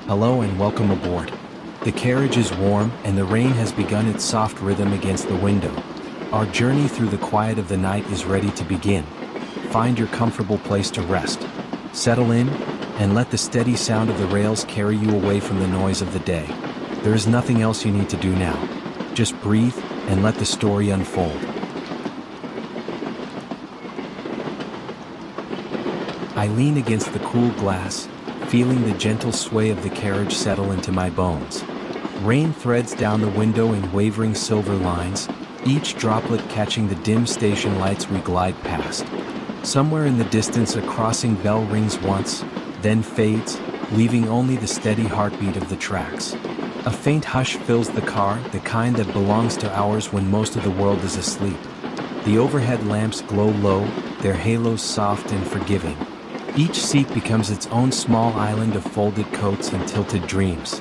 Hello and welcome aboard. The carriage is warm and the rain has begun its soft rhythm against the window. Our journey through the quiet of the night is ready to begin. Find your comfortable place to rest. Settle in and let the steady sound of the rails carry you away from the noise of the day. There is nothing else you need to do now. Just breathe and let the story unfold. I lean against the cool glass, feeling the gentle sway of the carriage settle into my bones. Rain threads down the window in wavering silver lines, each droplet catching the dim station lights we glide past. Somewhere in the distance a crossing bell rings once, then fades, leaving only the steady heartbeat of the tracks. A faint hush fills the car, the kind that belongs to ours when most of the world is asleep. The overhead lamps glow low, their halos soft and forgiving. Each seat becomes its own small island of folded coats and tilted dreams.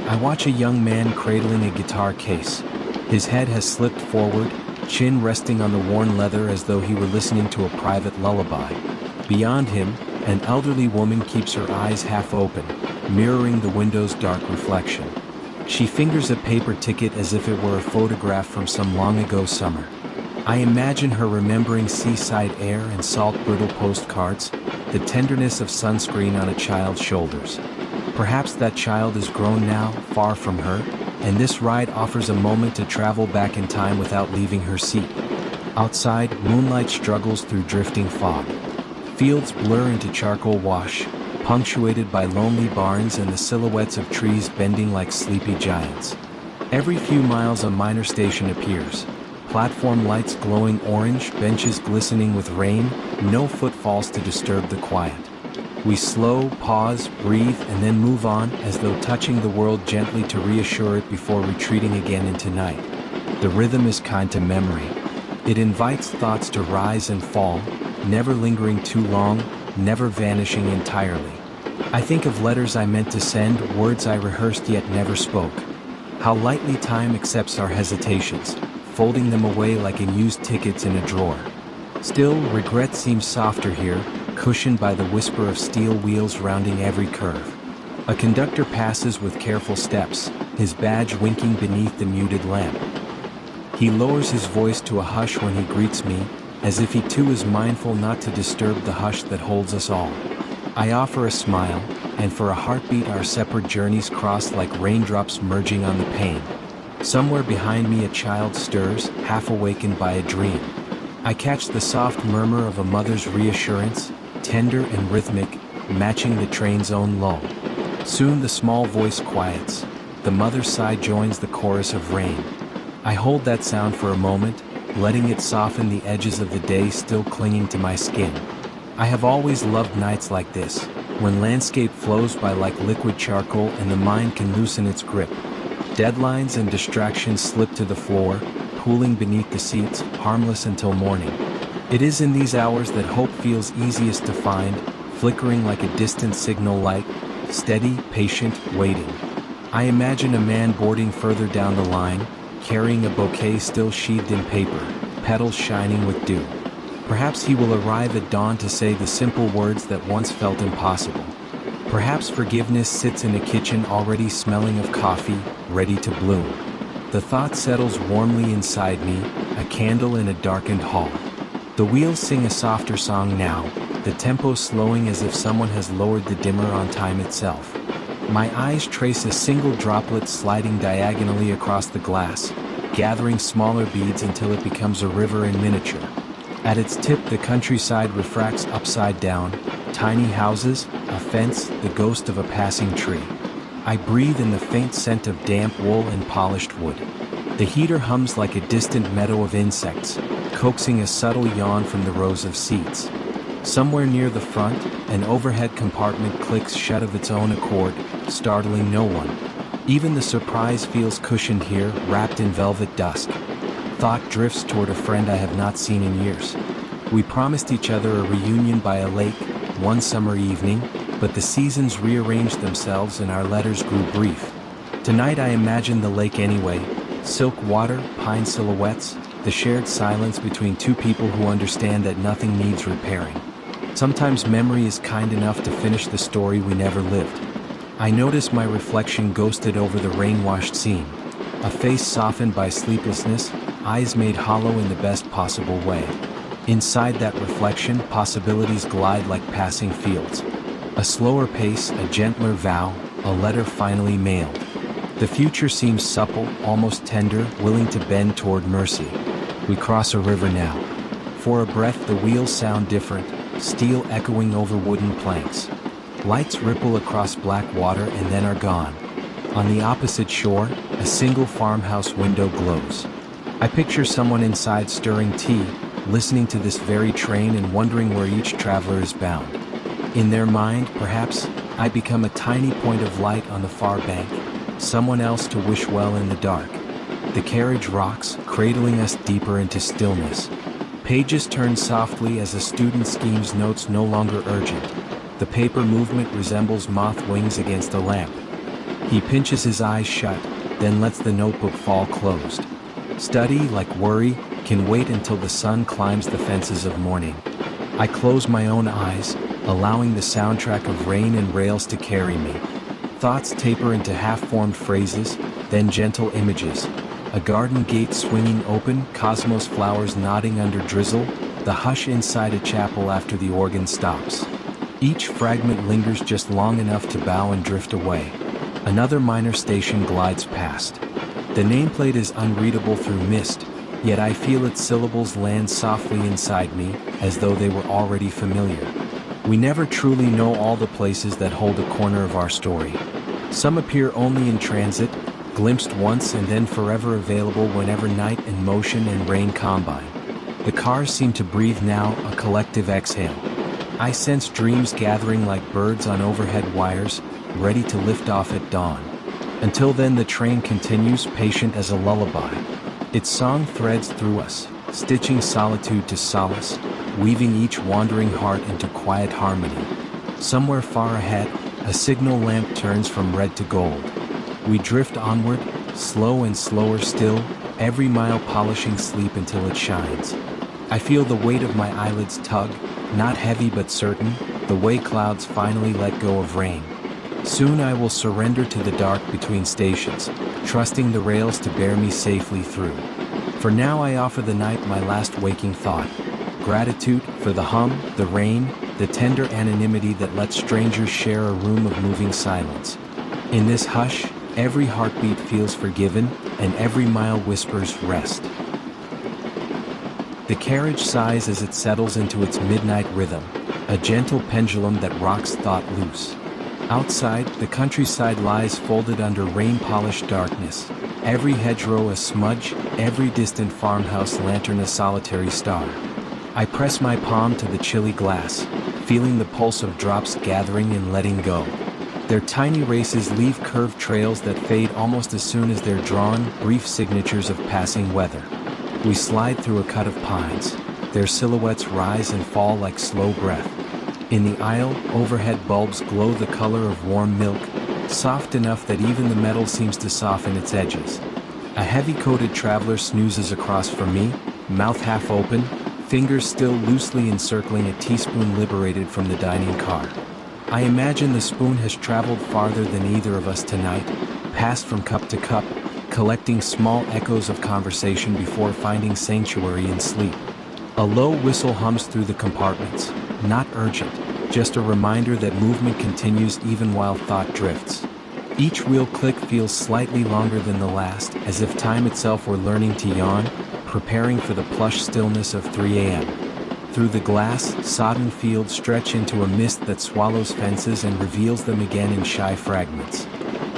I watch a young man cradling a guitar case. His head has slipped forward, chin resting on the worn leather as though he were listening to a private lullaby. Beyond him, an elderly woman keeps her eyes half open, mirroring the window's dark reflection. She fingers a paper ticket as if it were a photograph from some long ago summer. I imagine her remembering seaside air and salt-brittle postcards, the tenderness of sunscreen on a child's shoulders. Perhaps that child is grown now, far from her, and this ride offers a moment to travel back in time without leaving her seat. Outside, moonlight struggles through drifting fog. Fields blur into charcoal wash, punctuated by lonely barns and the silhouettes of trees bending like sleepy giants. Every few miles a minor station appears. Platform lights glowing orange, benches glistening with rain, no footfalls to disturb the quiet. We slow, pause, breathe, and then move on as though touching the world gently to reassure it before retreating again into night. The rhythm is kind to memory. It invites thoughts to rise and fall, never lingering too long, never vanishing entirely. I think of letters I meant to send, words I rehearsed yet never spoke. How lightly time accepts our hesitations, folding them away like unused tickets in a drawer. Still, regret seems softer here, cushioned by the whisper of steel wheels rounding every curve. A conductor passes with careful steps, his badge winking beneath the muted lamp. He lowers his voice to a hush when he greets me, as if he too is mindful not to disturb the hush that holds us all. I offer a smile, and for a heartbeat our separate journeys cross like raindrops merging on the pane. Somewhere behind me a child stirs, half awakened by a dream. I catch the soft murmur of a mother's reassurance, tender and rhythmic, matching the train's own lull. Soon the small voice quiets. The mother's sigh joins the chorus of rain. I hold that sound for a moment, letting it soften the edges of the day still clinging to my skin. I have always loved nights like this, when landscape flows by like liquid charcoal and the mind can loosen its grip. Deadlines and distractions slip to the floor, pooling beneath the seats, harmless until morning. It is in these hours that hope feels easiest to find, flickering like a distant signal light, steady, patient, waiting. I imagine a man boarding further down the line, carrying a bouquet still sheathed in paper, petals shining with dew. Perhaps he will arrive at dawn to say the simple words that once felt impossible. Perhaps forgiveness sits in a kitchen already smelling of coffee, ready to bloom. The thought settles warmly inside me, a candle in a darkened hall. The wheels sing a softer song now, the tempo slowing as if someone has lowered the dimmer on time itself. My eyes trace a single droplet sliding diagonally across the glass, gathering smaller beads until it becomes a river in miniature. At its tip the countryside refracts upside down, tiny houses, a fence, the ghost of a passing tree. I breathe in the faint scent of damp wool and polished wood. The heater hums like a distant meadow of insects, coaxing a subtle yawn from the rows of seats. Somewhere near the front, an overhead compartment clicks shut of its own accord, startling no one. Even the surprise feels cushioned here, wrapped in velvet dusk. Thought drifts toward a friend I have not seen in years. We promised each other a reunion by a lake, one summer evening, but the seasons rearranged themselves and our letters grew brief. Tonight I imagine the lake anyway, silk water, pine silhouettes, the shared silence between two people who understand that nothing needs repairing. Sometimes memory is kind enough to finish the story we never lived. I notice my reflection ghosted over the rain-washed scene. A face softened by sleeplessness, eyes made hollow in the best possible way. Inside that reflection, possibilities glide like passing fields. A slower pace, a gentler vow, a letter finally mailed. The future seems supple, almost tender, willing to bend toward mercy. We cross a river now. For a breath the wheels sound different, steel echoing over wooden planks. Lights ripple across black water and then are gone. On the opposite shore, a single farmhouse window glows. I picture someone inside stirring tea, listening to this very train and wondering where each traveler is bound. In their mind, perhaps, I become a tiny point of light on the far bank, someone else to wish well in the dark. The carriage rocks, cradling us deeper into stillness. Pages turn softly as a student schemes notes no longer urgent. The paper movement resembles moth wings against a lamp. He pinches his eyes shut, then lets the notebook fall closed. Study, like worry, can wait until the sun climbs the fences of morning. I close my own eyes, allowing the soundtrack of rain and rails to carry me. Thoughts taper into half-formed phrases, then gentle images. A garden gate swinging open, cosmos flowers nodding under drizzle, the hush inside a chapel after the organ stops. Each fragment lingers just long enough to bow and drift away. Another minor station glides past. The nameplate is unreadable through mist, yet I feel its syllables land softly inside me, as though they were already familiar. We never truly know all the places that hold a corner of our story. Some appear only in transit, glimpsed once and then forever available whenever night and motion and rain combine. The cars seem to breathe now, a collective exhale. I sense dreams gathering like birds on overhead wires, ready to lift off at dawn. Until then the train continues, patient as a lullaby. Its song threads through us, stitching solitude to solace, weaving each wandering heart into quiet harmony. Somewhere far ahead, a signal lamp turns from red to gold. We drift onward, slow and slower still, every mile polishing sleep until it shines. I feel the weight of my eyelids tug, not heavy but certain, the way clouds finally let go of rain. Soon I will surrender to the dark between stations, trusting the rails to bear me safely through. For now I offer the night my last waking thought. Gratitude for the hum, the rain, the tender anonymity that lets strangers share a room of moving silence. In this hush, every heartbeat feels forgiven, and every mile whispers rest. The carriage sighs as it settles into its midnight rhythm, a gentle pendulum that rocks thought loose. Outside, the countryside lies folded under rain-polished darkness, every hedgerow a smudge, every distant farmhouse lantern a solitary star. I press my palm to the chilly glass, feeling the pulse of drops gathering and letting go. Their tiny races leave curved trails that fade almost as soon as they're drawn, brief signatures of passing weather. We slide through a cut of pines. Their silhouettes rise and fall like slow breath. In the aisle, overhead bulbs glow the color of warm milk, soft enough that even the metal seems to soften its edges. A heavy-coated traveler snoozes across from me, mouth half open, fingers still loosely encircling a teaspoon liberated from the dining car. I imagine the spoon has traveled farther than either of us tonight, passed from cup to cup, collecting small echoes of conversation before finding sanctuary in sleep. A low whistle hums through the compartments, not urgent, just a reminder that movement continues even while thought drifts. Each wheel click feels slightly longer than the last, as if time itself were learning to yawn, preparing for the plush stillness of 3 a.m. Through the glass, sodden fields stretch into a mist that swallows fences and reveals them again in shy fragments.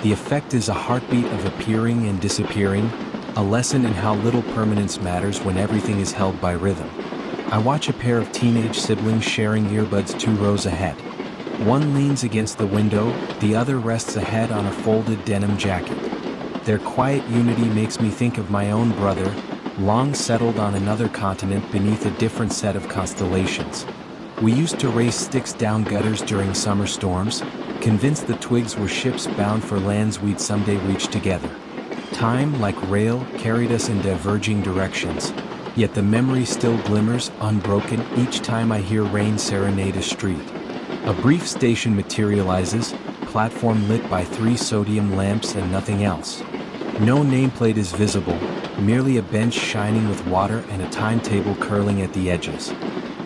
The effect is a heartbeat of appearing and disappearing, a lesson in how little permanence matters when everything is held by rhythm. I watch a pair of teenage siblings sharing earbuds 2 rows ahead. One leans against the window, the other rests a head on a folded denim jacket. Their quiet unity makes me think of my own brother, long settled on another continent beneath a different set of constellations. We used to race sticks down gutters during summer storms, convinced the twigs were ships bound for lands we'd someday reach together. Time, like rail, carried us in diverging directions, yet the memory still glimmers, unbroken, each time I hear rain serenade a street. A brief station materializes, platform lit by 3 sodium lamps and nothing else. No nameplate is visible, merely a bench shining with water and a timetable curling at the edges.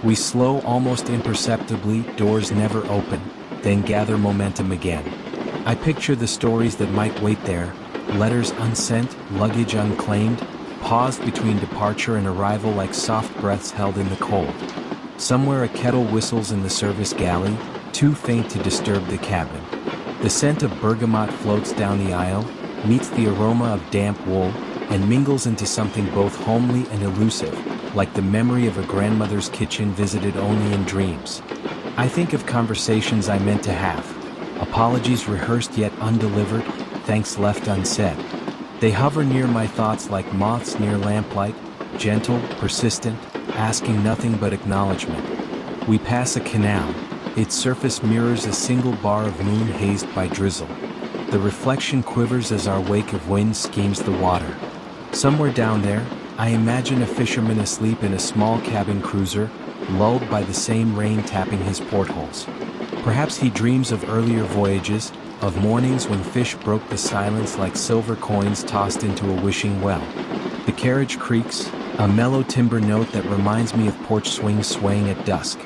We slow almost imperceptibly, doors never open, then gather momentum again. I picture the stories that might wait there, letters unsent, luggage unclaimed, paused between departure and arrival like soft breaths held in the cold. Somewhere a kettle whistles in the service galley, too faint to disturb the cabin. The scent of bergamot floats down the aisle, meets the aroma of damp wool, and mingles into something both homely and elusive, like the memory of a grandmother's kitchen visited only in dreams. I think of conversations I meant to have, apologies rehearsed yet undelivered, thanks left unsaid. They hover near my thoughts like moths near lamplight, gentle, persistent, asking nothing but acknowledgement. We pass a canal. Its surface mirrors a single bar of moon hazed by drizzle. The reflection quivers as our wake of wind schemes the water. Somewhere down there, I imagine a fisherman asleep in a small cabin cruiser, lulled by the same rain tapping his portholes. Perhaps he dreams of earlier voyages, of mornings when fish broke the silence like silver coins tossed into a wishing well. The carriage creaks, a mellow timbre note that reminds me of porch swings swaying at dusk.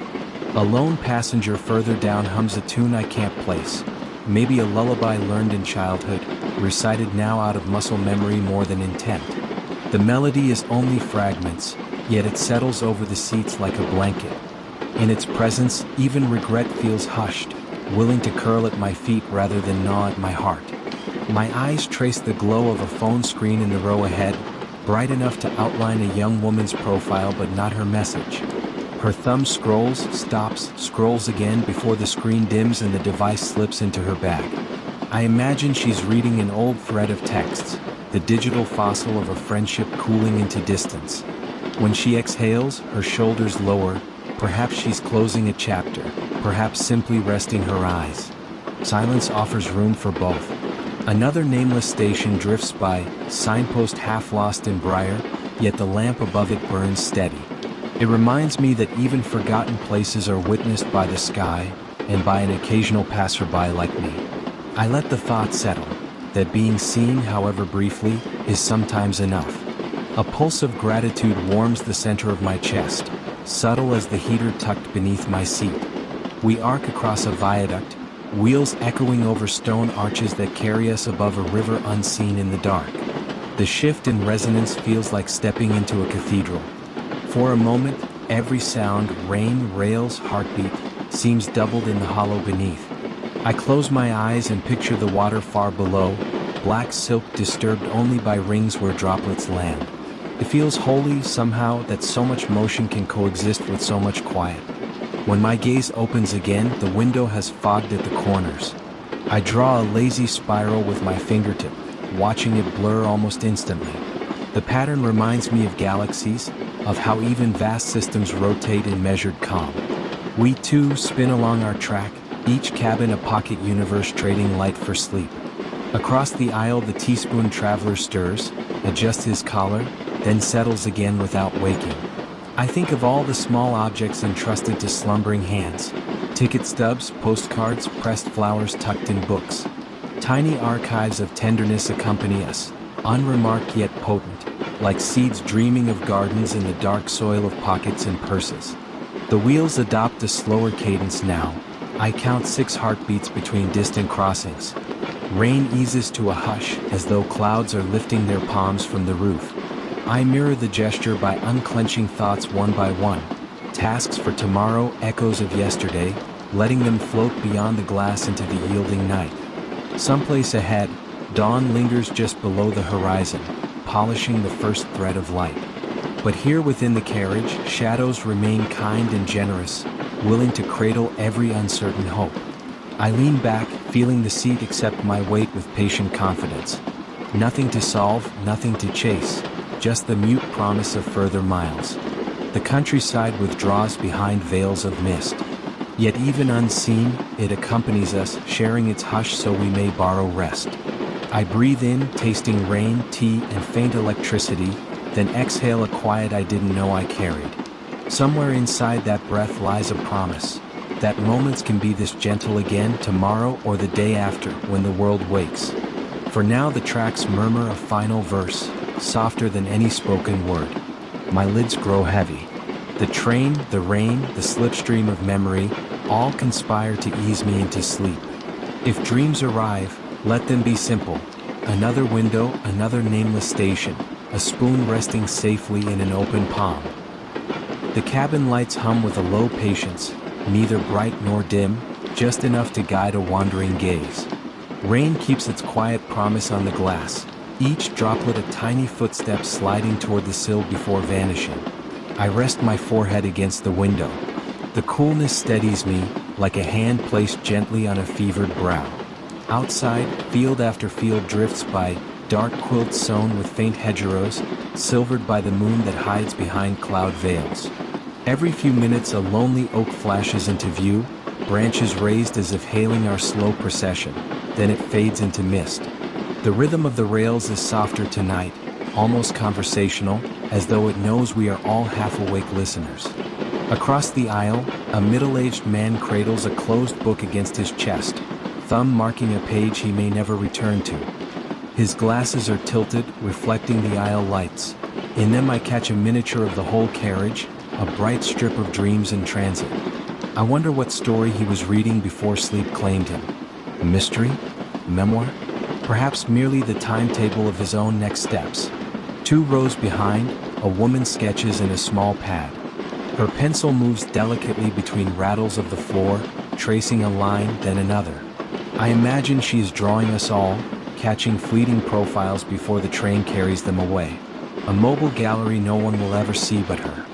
A lone passenger further down hums a tune I can't place, maybe a lullaby learned in childhood, recited now out of muscle memory more than intent. The melody is only fragments, yet it settles over the seats like a blanket. In its presence, even regret feels hushed, willing to curl at my feet rather than gnaw at my heart. My eyes trace the glow of a phone screen in the row ahead, bright enough to outline a young woman's profile but not her message. Her thumb scrolls, stops, scrolls again before the screen dims and the device slips into her bag. I imagine she's reading an old thread of texts, the digital fossil of a friendship cooling into distance. When she exhales, her shoulders lower, perhaps she's closing a chapter, perhaps simply resting her eyes. Silence offers room for both. Another nameless station drifts by, signpost half lost in briar, yet the lamp above it burns steady. It reminds me that even forgotten places are witnessed by the sky, and by an occasional passerby like me. I let the thought settle, that being seen, however briefly, is sometimes enough. A pulse of gratitude warms the center of my chest, subtle as the heater tucked beneath my seat. We arc across a viaduct, wheels echoing over stone arches that carry us above a river unseen in the dark. The shift in resonance feels like stepping into a cathedral. For a moment, every sound, rain, rails, heartbeat, seems doubled in the hollow beneath. I close my eyes and picture the water far below, black silk disturbed only by rings where droplets land. It feels holy somehow that so much motion can coexist with so much quiet. When my gaze opens again, the window has fogged at the corners. I draw a lazy spiral with my fingertip, watching it blur almost instantly. The pattern reminds me of galaxies, of how even vast systems rotate in measured calm. We too spin along our track, each cabin a pocket universe trading light for sleep. Across the aisle the teaspoon traveler stirs, adjusts his collar, then settles again without waking. I think of all the small objects entrusted to slumbering hands. Ticket stubs, postcards, pressed flowers tucked in books. Tiny archives of tenderness accompany us, unremarked yet potent, like seeds dreaming of gardens in the dark soil of pockets and purses. The wheels adopt a slower cadence now. I count 6 heartbeats between distant crossings. Rain eases to a hush as though clouds are lifting their palms from the roof. I mirror the gesture by unclenching thoughts one by one. Tasks for tomorrow, echoes of yesterday, letting them float beyond the glass into the yielding night. Someplace ahead, dawn lingers just below the horizon, polishing the first thread of light. But here within the carriage, shadows remain kind and generous, willing to cradle every uncertain hope. I lean back, feeling the seat accept my weight with patient confidence. Nothing to solve, nothing to chase, just the mute promise of further miles. The countryside withdraws behind veils of mist. Yet even unseen, it accompanies us, sharing its hush so we may borrow rest. I breathe in, tasting rain, tea, and faint electricity, then exhale a quiet I didn't know I carried. Somewhere inside that breath lies a promise, that moments can be this gentle again tomorrow or the day after when the world wakes. For now the tracks murmur a final verse, softer than any spoken word. My lids grow heavy. The train, the rain, the slipstream of memory, all conspire to ease me into sleep. If dreams arrive, let them be simple. Another window, another nameless station, a spoon resting safely in an open palm. The cabin lights hum with a low patience, neither bright nor dim, just enough to guide a wandering gaze. Rain keeps its quiet promise on the glass, each droplet a tiny footstep sliding toward the sill before vanishing. I rest my forehead against the window. The coolness steadies me, like a hand placed gently on a fevered brow. Outside, field after field drifts by, dark quilts sewn with faint hedgerows, silvered by the moon that hides behind cloud veils. Every few minutes a lonely oak flashes into view, branches raised as if hailing our slow procession, then it fades into mist. The rhythm of the rails is softer tonight, almost conversational, as though it knows we are all half-awake listeners. Across the aisle, a middle-aged man cradles a closed book against his chest, thumb marking a page he may never return to. His glasses are tilted, reflecting the aisle lights. In them I catch a miniature of the whole carriage, a bright strip of dreams in transit. I wonder what story he was reading before sleep claimed him. A mystery? A memoir? Perhaps merely the timetable of his own next steps. 2 rows behind, a woman sketches in a small pad. Her pencil moves delicately between rattles of the floor, tracing a line, then another. I imagine she is drawing us all, catching fleeting profiles before the train carries them away. A mobile gallery no one will ever see but her.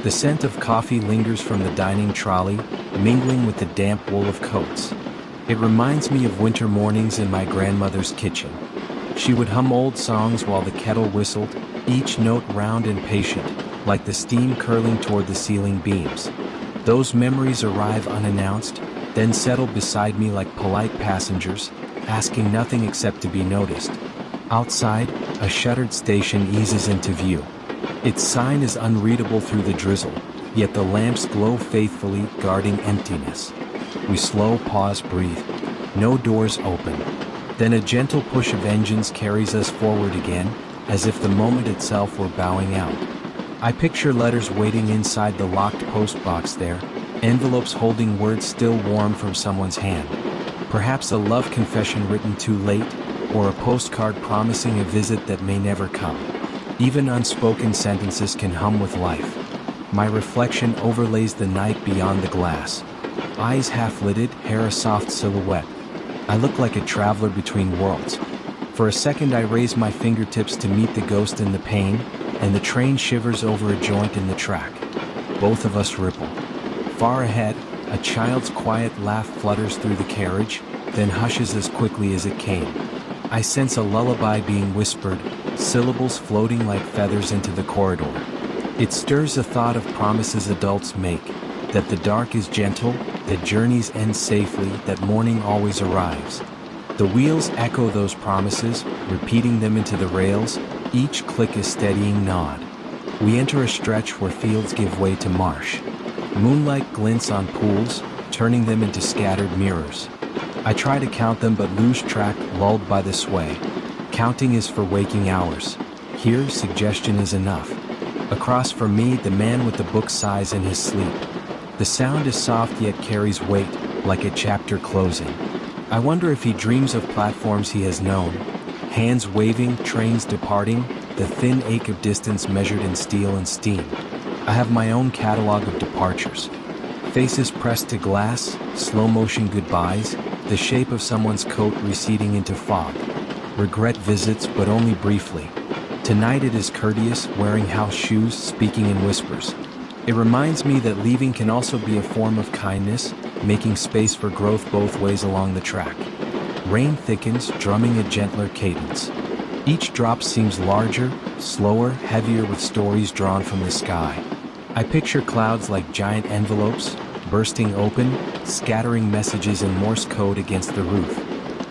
The scent of coffee lingers from the dining trolley, mingling with the damp wool of coats. It reminds me of winter mornings in my grandmother's kitchen. She would hum old songs while the kettle whistled, each note round and patient, like the steam curling toward the ceiling beams. Those memories arrive unannounced, then settle beside me like polite passengers, asking nothing except to be noticed. Outside, a shuttered station eases into view. Its sign is unreadable through the drizzle, yet the lamps glow faithfully, guarding emptiness. We slow, pause, breathe. No doors open. Then a gentle push of engines carries us forward again, as if the moment itself were bowing out. I picture letters waiting inside the locked postbox there, envelopes holding words still warm from someone's hand. Perhaps a love confession written too late, or a postcard promising a visit that may never come. Even unspoken sentences can hum with life. My reflection overlays the night beyond the glass. Eyes half-lidded, hair a soft silhouette. I look like a traveler between worlds. For a second I raise my fingertips to meet the ghost in the pane, and the train shivers over a joint in the track. Both of us ripple. Far ahead, a child's quiet laugh flutters through the carriage, then hushes as quickly as it came. I sense a lullaby being whispered, syllables floating like feathers into the corridor. It stirs a thought of promises adults make, that the dark is gentle, that journeys end safely, that morning always arrives. The wheels echo those promises, repeating them into the rails, each click a steadying nod. We enter a stretch where fields give way to marsh. Moonlight glints on pools, turning them into scattered mirrors. I try to count them but lose track, lulled by the sway. Counting is for waking hours. Here, suggestion is enough. Across from me, the man with the book sighs in his sleep. The sound is soft yet carries weight, like a chapter closing. I wonder if he dreams of platforms he has known. Hands waving, trains departing, the thin ache of distance measured in steel and steam. I have my own catalog of departures. Faces pressed to glass, slow-motion goodbyes, the shape of someone's coat receding into fog. Regret visits, but only briefly. Tonight it is courteous, wearing house shoes, speaking in whispers. It reminds me that leaving can also be a form of kindness, making space for growth both ways along the track. Rain thickens, drumming a gentler cadence. Each drop seems larger, slower, heavier with stories drawn from the sky. I picture clouds like giant envelopes, bursting open, scattering messages in Morse code against the roof.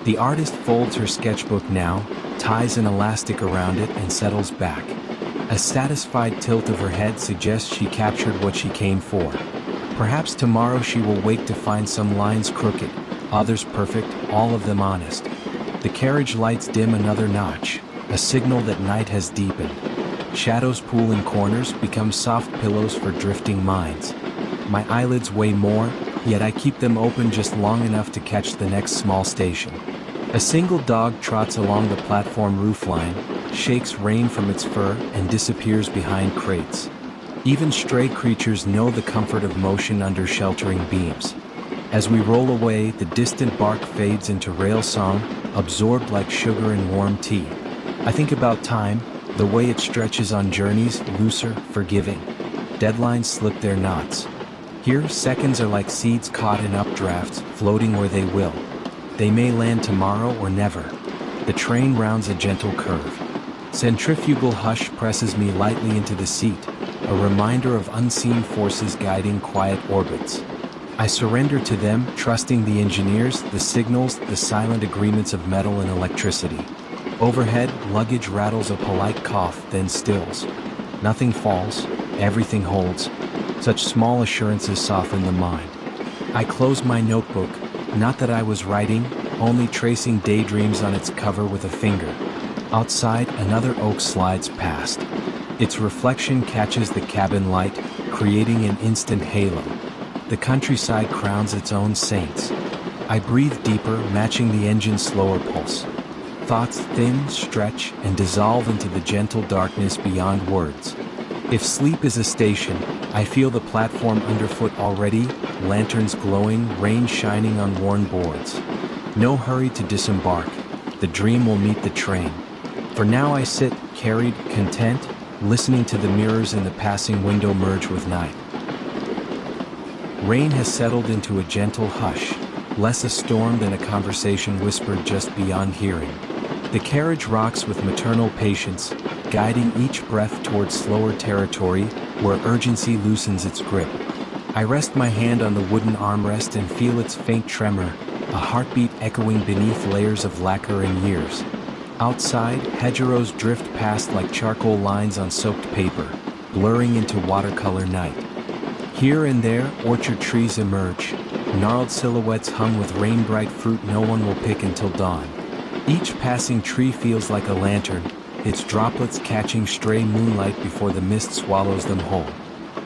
The artist folds her sketchbook now, ties an elastic around it and settles back. A satisfied tilt of her head suggests she captured what she came for. Perhaps tomorrow she will wake to find some lines crooked, others perfect, all of them honest. The carriage lights dim another notch, a signal that night has deepened. Shadows pool in corners, become soft pillows for drifting minds. My eyelids weigh more, yet I keep them open just long enough to catch the next small station. A single dog trots along the platform roofline, shakes rain from its fur, and disappears behind crates. Even stray creatures know the comfort of motion under sheltering beams. As we roll away, the distant bark fades into rail song, absorbed like sugar in warm tea. I think about time, the way it stretches on journeys, looser, forgiving. Deadlines slip their knots. Here, seconds are like seeds caught in updrafts, floating where they will. They may land tomorrow or never. The train rounds a gentle curve. Centrifugal hush presses me lightly into the seat, a reminder of unseen forces guiding quiet orbits. I surrender to them, trusting the engineers, the signals, the silent agreements of metal and electricity. Overhead, luggage rattles a polite cough, then stills. Nothing falls, everything holds. Such small assurances soften the mind. I close my notebook, not that I was writing, only tracing daydreams on its cover with a finger. Outside, another oak slides past. Its reflection catches the cabin light, creating an instant halo. The countryside crowns its own saints. I breathe deeper, matching the engine's slower pulse. Thoughts thin, stretch, and dissolve into the gentle darkness beyond words. If sleep is a station, I feel the platform underfoot already, lanterns glowing, rain shining on worn boards. No hurry to disembark. The dream will meet the train. For now I sit, carried, content, listening to the mirrors in the passing window merge with night. Rain has settled into a gentle hush, less a storm than a conversation whispered just beyond hearing. The carriage rocks with maternal patience, guiding each breath towards slower territory where urgency loosens its grip. I rest my hand on the wooden armrest and feel its faint tremor, a heartbeat echoing beneath layers of lacquer and years. Outside, hedgerows drift past like charcoal lines on soaked paper, blurring into watercolor night. Here and there, orchard trees emerge, gnarled silhouettes hung with rain-bright fruit no one will pick until dawn. Each passing tree feels like a lantern, its droplets catching stray moonlight before the mist swallows them whole.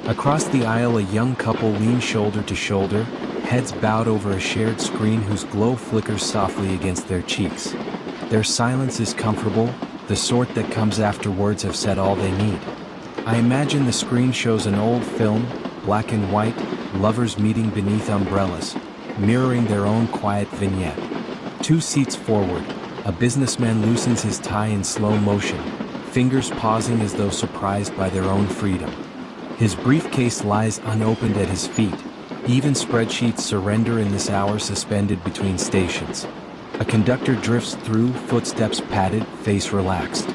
Across the aisle, a young couple lean shoulder to shoulder, heads bowed over a shared screen whose glow flickers softly against their cheeks. Their silence is comfortable, the sort that comes after words have said all they need. I imagine the screen shows an old film, black and white, lovers meeting beneath umbrellas, mirroring their own quiet vignette. 2 seats forward, a businessman loosens his tie in slow motion, fingers pausing as though surprised by their own freedom. His briefcase lies unopened at his feet. Even spreadsheets surrender in this hour suspended between stations. A conductor drifts through, footsteps padded, face relaxed.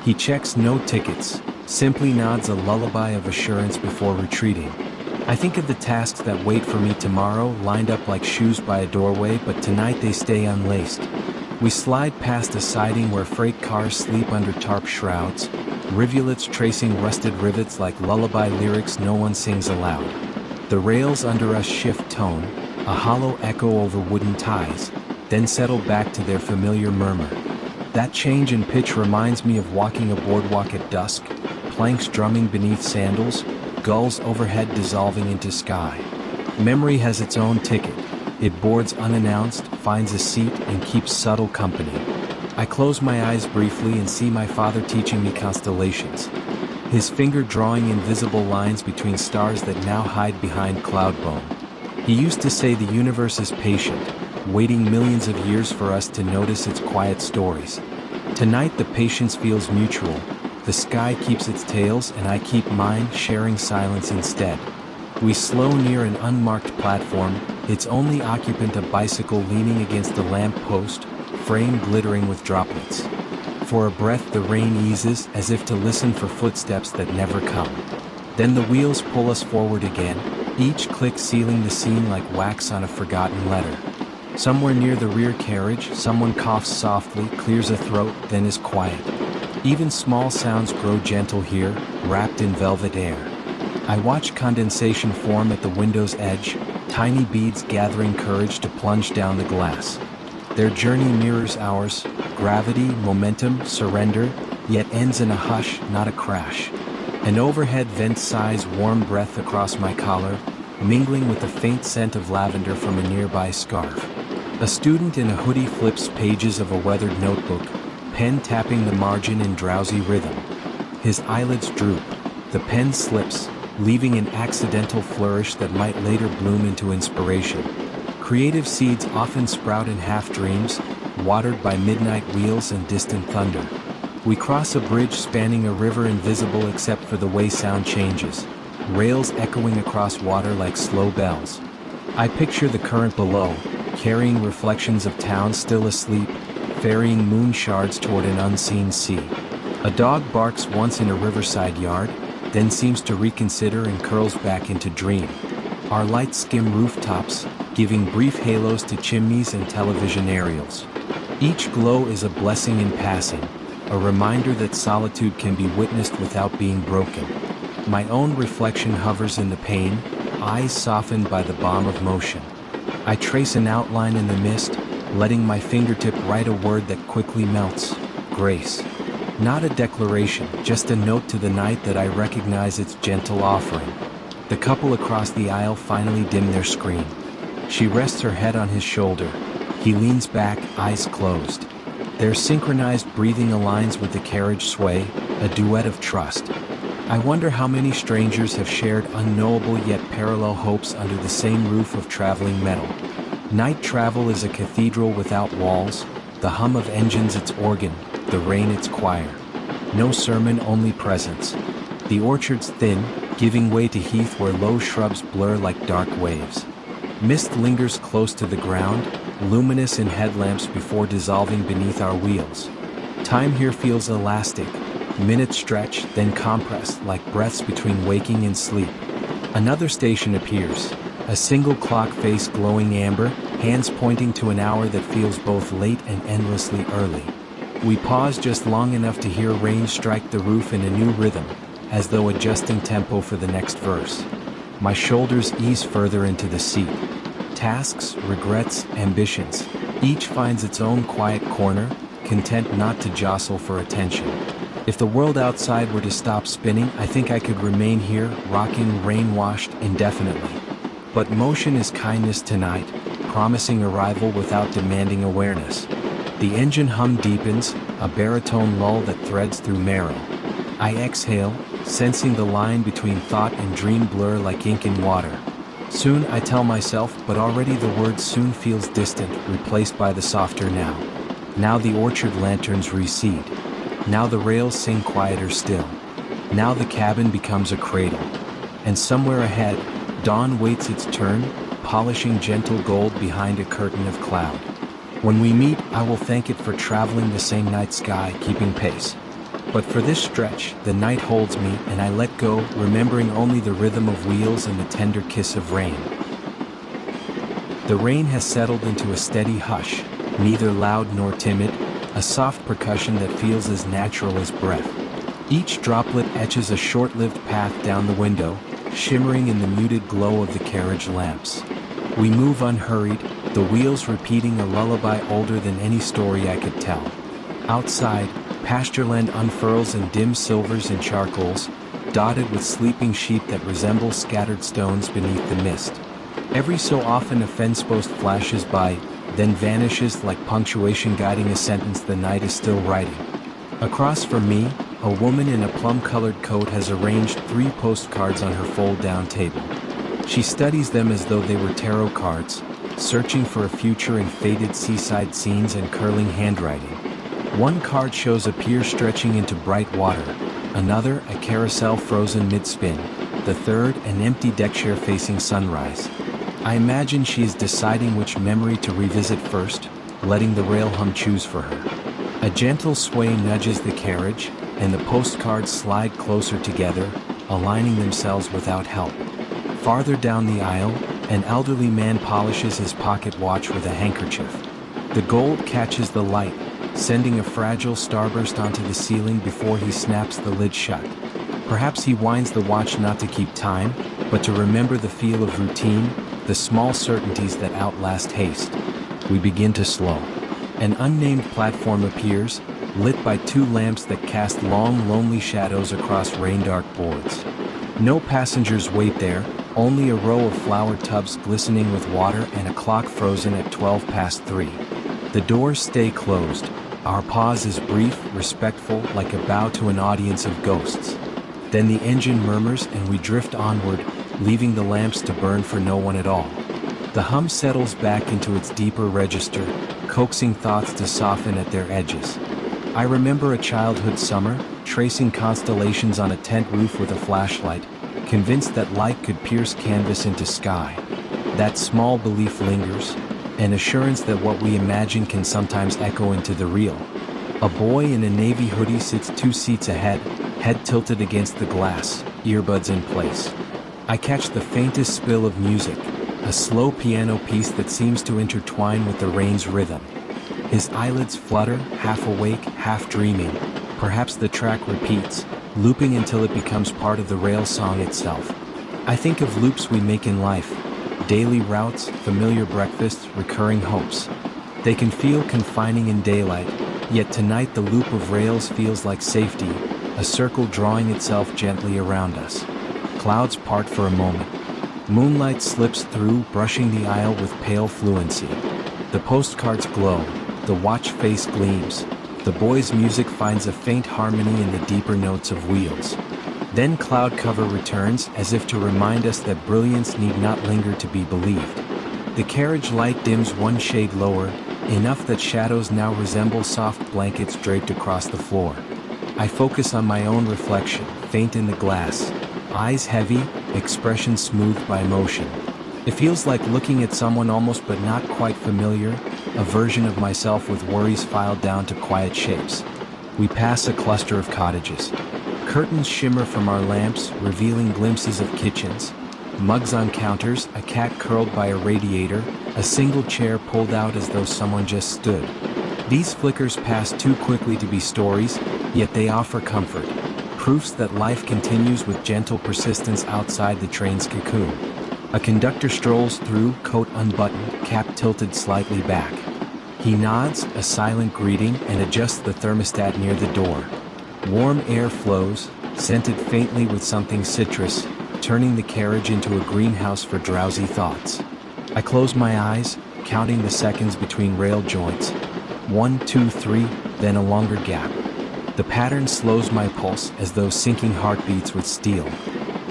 He checks no tickets, simply nods a lullaby of assurance before retreating. I think of the tasks that wait for me tomorrow, lined up like shoes by a doorway, but tonight they stay unlaced. We slide past a siding where freight cars sleep under tarp shrouds, rivulets tracing rusted rivets like lullaby lyrics no one sings aloud. The rails under us shift tone, a hollow echo over wooden ties, then settle back to their familiar murmur. That change in pitch reminds me of walking a boardwalk at dusk, planks drumming beneath sandals, gulls overhead dissolving into sky. Memory has its own ticket. It boards unannounced, finds a seat, and keeps subtle company. I close my eyes briefly and see my father teaching me constellations, his finger drawing invisible lines between stars that now hide behind cloud bone. He used to say the universe is patient, waiting millions of years for us to notice its quiet stories. Tonight the patience feels mutual. The sky keeps its tales and I keep mine, sharing silence instead. We slow near an unmarked platform, its only occupant a bicycle leaning against a lamp post, frame glittering with droplets. For a breath the rain eases, as if to listen for footsteps that never come. Then the wheels pull us forward again, each click sealing the scene like wax on a forgotten letter. Somewhere near the rear carriage, someone coughs softly, clears a throat, then is quiet. Even small sounds grow gentle here, wrapped in velvet air. I watch condensation form at the window's edge, tiny beads gathering courage to plunge down the glass. Their journey mirrors ours, gravity, momentum, surrender, yet ends in a hush, not a crash. An overhead vent sighs warm breath across my collar, mingling with the faint scent of lavender from a nearby scarf. A student in a hoodie flips pages of a weathered notebook, pen tapping the margin in drowsy rhythm. His eyelids droop, the pen slips, leaving an accidental flourish that might later bloom into inspiration. Creative seeds often sprout in half-dreams, watered by midnight wheels and distant thunder. We cross a bridge spanning a river invisible except for the way sound changes, rails echoing across water like slow bells. I picture the current below, carrying reflections of towns still asleep, ferrying moon shards toward an unseen sea. A dog barks once in a riverside yard, then seems to reconsider and curls back into dream. Our lights skim rooftops, giving brief halos to chimneys and television aerials. Each glow is a blessing in passing, a reminder that solitude can be witnessed without being broken. My own reflection hovers in the pane, eyes softened by the balm of motion. I trace an outline in the mist, letting my fingertip write a word that quickly melts: grace. Not a declaration, just a note to the night that I recognize its gentle offering. The couple across the aisle finally dim their screen. She rests her head on his shoulder. He leans back, eyes closed. Their synchronized breathing aligns with the carriage sway, a duet of trust. I wonder how many strangers have shared unknowable yet parallel hopes under the same roof of traveling metal. Night travel is a cathedral without walls, the hum of engines its organ, the rain its choir. No sermon, only presence. The orchard's thin, giving way to heath where low shrubs blur like dark waves. Mist lingers close to the ground, luminous in headlamps before dissolving beneath our wheels. Time here feels elastic. Minutes stretch, then compress, like breaths between waking and sleep. Another station appears, a single clock face glowing amber, hands pointing to an hour that feels both late and endlessly early. We pause just long enough to hear rain strike the roof in a new rhythm, as though adjusting tempo for the next verse. My shoulders ease further into the seat. Tasks, regrets, ambitions, each finds its own quiet corner, content not to jostle for attention. If the world outside were to stop spinning, I think I could remain here, rocking, rain-washed, indefinitely. But motion is kindness tonight, promising arrival without demanding awareness. The engine hum deepens, a baritone lull that threads through marrow. I exhale, sensing the line between thought and dream blur like ink in water. Soon, I tell myself, but already the word soon feels distant, replaced by the softer now. Now the orchard lanterns recede. Now the rails sing quieter still. Now the cabin becomes a cradle. And somewhere ahead, dawn waits its turn, polishing gentle gold behind a curtain of cloud. When we meet, I will thank it for traveling the same night sky, keeping pace. But for this stretch, the night holds me, and I let go, remembering only the rhythm of wheels and the tender kiss of rain. The rain has settled into a steady hush, neither loud nor timid, a soft percussion that feels as natural as breath. Each droplet etches a short-lived path down the window, shimmering in the muted glow of the carriage lamps. We move unhurried, the wheels repeating a lullaby older than any story I could tell. Outside, pastureland unfurls in dim silvers and charcoals, dotted with sleeping sheep that resemble scattered stones beneath the mist. Every so often a fence post flashes by, then vanishes like punctuation guiding a sentence the night is still writing. Across from me, a woman in a plum-colored coat has arranged 3 postcards on her fold-down table. She studies them as though they were tarot cards, searching for a future in faded seaside scenes and curling handwriting. One card shows a pier stretching into bright water, another a carousel frozen mid-spin, the third an empty deckchair facing sunrise. I imagine she is deciding which memory to revisit first, letting the rail hum choose for her. A gentle sway nudges the carriage, and the postcards slide closer together, aligning themselves without help. Farther down the aisle, an elderly man polishes his pocket watch with a handkerchief. The gold catches the light, sending a fragile starburst onto the ceiling before he snaps the lid shut. Perhaps he winds the watch not to keep time, but to remember the feel of routine, the small certainties that outlast haste. We begin to slow. An unnamed platform appears, lit by two lamps that cast long, lonely shadows across rain-dark boards. No passengers wait there, only a row of flower tubs glistening with water and a clock frozen at 3:12. The doors stay closed. Our pause is brief, respectful, like a bow to an audience of ghosts. Then the engine murmurs and we drift onward, leaving the lamps to burn for no one at all. The hum settles back into its deeper register, coaxing thoughts to soften at their edges. I remember a childhood summer, tracing constellations on a tent roof with a flashlight, convinced that light could pierce canvas into sky. That small belief lingers, an assurance that what we imagine can sometimes echo into the real. A boy in a navy hoodie sits 2 seats ahead, head tilted against the glass, earbuds in place. I catch the faintest spill of music, a slow piano piece that seems to intertwine with the rain's rhythm. His eyelids flutter, half awake, half dreaming. Perhaps the track repeats, looping until it becomes part of the rail song itself. I think of loops we make in life, daily routes, familiar breakfasts, recurring hopes. They can feel confining in daylight, yet tonight the loop of rails feels like safety, a circle drawing itself gently around us. Clouds part for a moment. Moonlight slips through, brushing the aisle with pale fluency. The postcards glow, the watch face gleams. The boy's music finds a faint harmony in the deeper notes of wheels. Then cloud cover returns, as if to remind us that brilliance need not linger to be believed. The carriage light dims one shade lower, enough that shadows now resemble soft blankets draped across the floor. I focus on my own reflection, faint in the glass, eyes heavy, expression smoothed by emotion. It feels like looking at someone almost but not quite familiar, a version of myself with worries filed down to quiet shapes. We pass a cluster of cottages. Curtains shimmer from our lamps, revealing glimpses of kitchens. Mugs on counters, a cat curled by a radiator, a single chair pulled out as though someone just stood. These flickers pass too quickly to be stories, yet they offer comfort. Proofs that life continues with gentle persistence outside the train's cocoon. A conductor strolls through, coat unbuttoned, cap tilted slightly back. He nods, a silent greeting, and adjusts the thermostat near the door. Warm air flows, scented faintly with something citrus, turning the carriage into a greenhouse for drowsy thoughts. I close my eyes, counting the seconds between rail joints. 1, 2, 3, then a longer gap. The pattern slows my pulse as though syncing heartbeats with steel.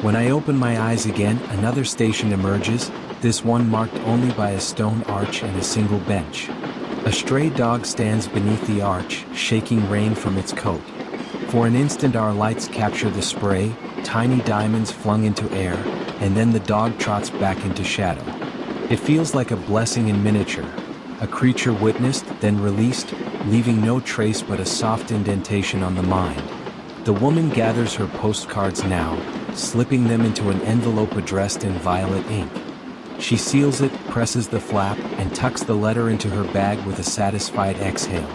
When I open my eyes again, another station emerges, this one marked only by a stone arch and a single bench. A stray dog stands beneath the arch, shaking rain from its coat. For an instant our lights capture the spray, tiny diamonds flung into air, and then the dog trots back into shadow. It feels like a blessing in miniature, a creature witnessed, then released, leaving no trace but a soft indentation on the mind. The woman gathers her postcards now, slipping them into an envelope addressed in violet ink. She seals it, presses the flap, and tucks the letter into her bag with a satisfied exhale.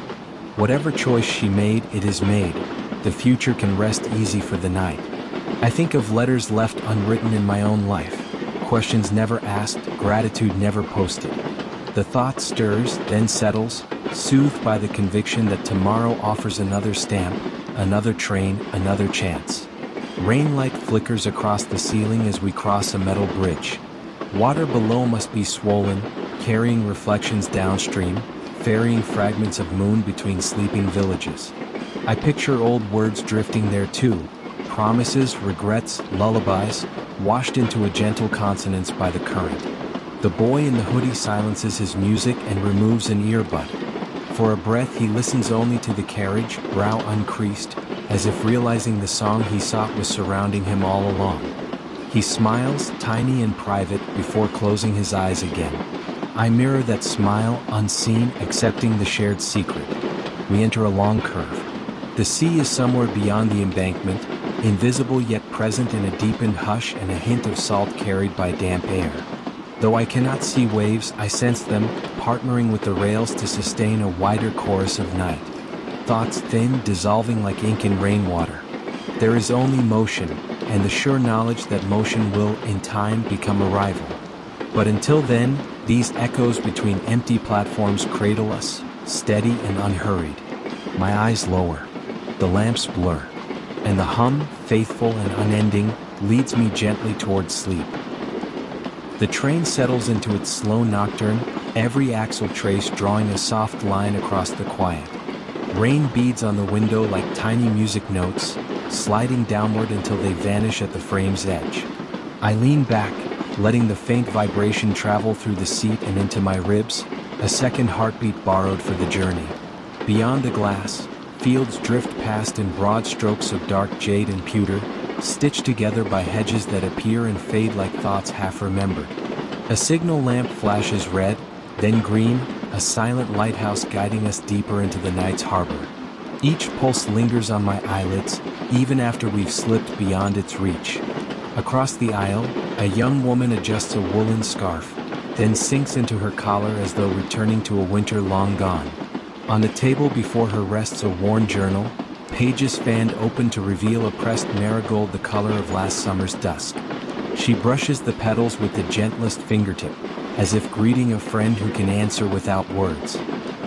Whatever choice she made, it is made. The future can rest easy for the night. I think of letters left unwritten in my own life, questions never asked, gratitude never posted. The thought stirs, then settles, soothed by the conviction that tomorrow offers another stamp, another train, another chance. Rain light flickers across the ceiling as we cross a metal bridge. Water below must be swollen, carrying reflections downstream, ferrying fragments of moon between sleeping villages. I picture old words drifting there too, promises, regrets, lullabies, washed into a gentle consonance by the current. The boy in the hoodie silences his music and removes an earbud. For a breath he listens only to the carriage, brow uncreased, as if realizing the song he sought was surrounding him all along. He smiles, tiny and private, before closing his eyes again. I mirror that smile, unseen, accepting the shared secret. We enter a long curve. The sea is somewhere beyond the embankment, invisible yet present in a deepened hush and a hint of salt carried by damp air. Though I cannot see waves, I sense them, partnering with the rails to sustain a wider chorus of night. Thoughts thin, dissolving like ink in rainwater. There is only motion, and the sure knowledge that motion will, in time, become a rival. But until then, these echoes between empty platforms cradle us, steady and unhurried. My eyes lower. The lamps blur. And the hum, faithful and unending, leads me gently towards sleep. The train settles into its slow nocturne, every axle trace drawing a soft line across the quiet. Rain beads on the window like tiny music notes, sliding downward until they vanish at the frame's edge. I lean back, letting the faint vibration travel through the seat and into my ribs, a second heartbeat borrowed for the journey. Beyond the glass, fields drift past in broad strokes of dark jade and pewter, stitched together by hedges that appear and fade like thoughts half remembered. A signal lamp flashes red, then green, a silent lighthouse guiding us deeper into the night's harbor. Each pulse lingers on my eyelids, even after we've slipped beyond its reach. Across the aisle, a young woman adjusts a woolen scarf, then sinks into her collar as though returning to a winter long gone. On the table before her rests a worn journal, pages fanned open to reveal a pressed marigold the color of last summer's dusk. She brushes the petals with the gentlest fingertip, as if greeting a friend who can answer without words.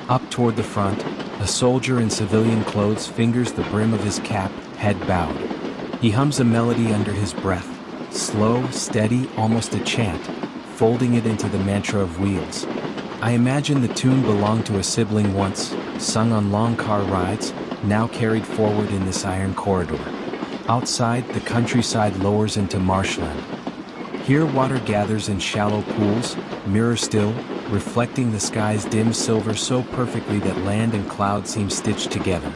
Up toward the front, a soldier in civilian clothes fingers the brim of his cap, head bowed. He hums a melody under his breath, slow, steady, almost a chant, folding it into the mantra of wheels. I imagine the tune belonged to a sibling once, sung on long car rides, now carried forward in this iron corridor. Outside, the countryside lowers into marshland. Here water gathers in shallow pools, mirror still, reflecting the sky's dim silver so perfectly that land and cloud seem stitched together.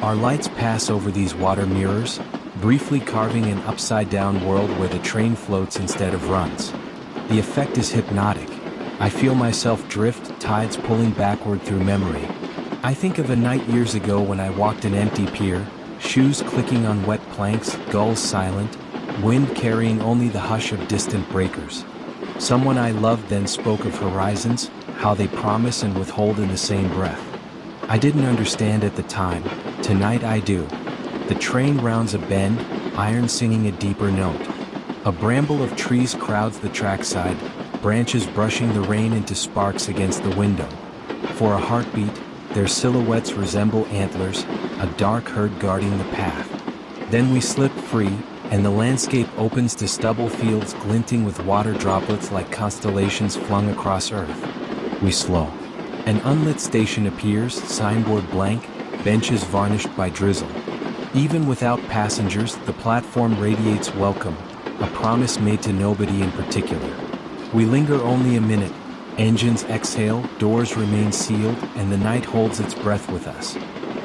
Our lights pass over these water mirrors, briefly carving an upside-down world where the train floats instead of runs. The effect is hypnotic. I feel myself drift, tides pulling backward through memory. I think of a night years ago when I walked an empty pier, shoes clicking on wet planks, gulls silent, wind carrying only the hush of distant breakers. Someone I loved then spoke of horizons, how they promise and withhold in the same breath. I didn't understand at the time. Tonight I do. The train rounds a bend, iron singing a deeper note. A bramble of trees crowds the trackside, branches brushing the rain into sparks against the window. For a heartbeat, their silhouettes resemble antlers, a dark herd guarding the path. Then we slip free, and the landscape opens to stubble fields glinting with water droplets like constellations flung across earth. We slow. An unlit station appears, signboard blank, benches varnished by drizzle. Even without passengers, the platform radiates welcome, a promise made to nobody in particular. We linger only a minute. Engines exhale, doors remain sealed, and the night holds its breath with us.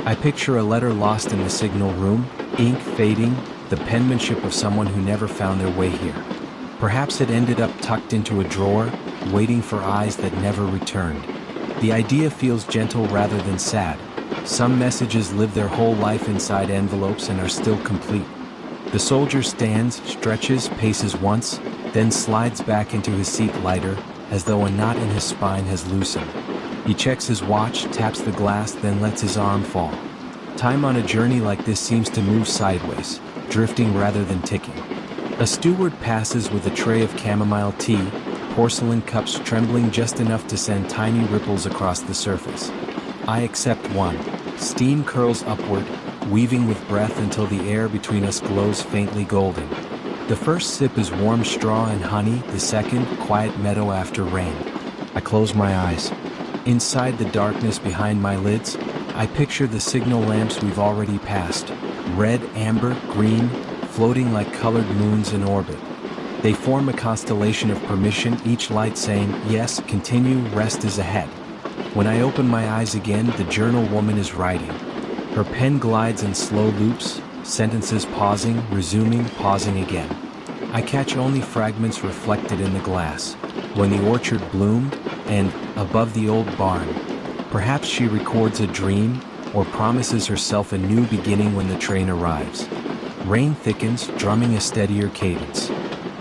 I picture a letter lost in the signal room, ink fading, the penmanship of someone who never found their way here. Perhaps it ended up tucked into a drawer, waiting for eyes that never returned. The idea feels gentle rather than sad. Some messages live their whole life inside envelopes and are still complete. The soldier stands, stretches, paces once, then slides back into his seat lighter, as though a knot in his spine has loosened. He checks his watch, taps the glass, then lets his arm fall. Time on a journey like this seems to move sideways, drifting rather than ticking. A steward passes with a tray of chamomile tea, porcelain cups trembling just enough to send tiny ripples across the surface. I accept one. Steam curls upward, weaving with breath until the air between us glows faintly golden. The first sip is warm straw and honey, the second, quiet meadow after rain. I close my eyes. Inside the darkness behind my lids, I picture the signal lamps we've already passed. Red, amber, green, floating like colored moons in orbit. They form a constellation of permission, each light saying, yes, continue, rest is ahead. When I open my eyes again, the journal woman is writing. Her pen glides in slow loops, sentences pausing, resuming, pausing again. I catch only fragments reflected in the glass. When the orchard bloomed, and above the old barn. Perhaps she records a dream, or promises herself a new beginning when the train arrives. Rain thickens, drumming a steadier cadence.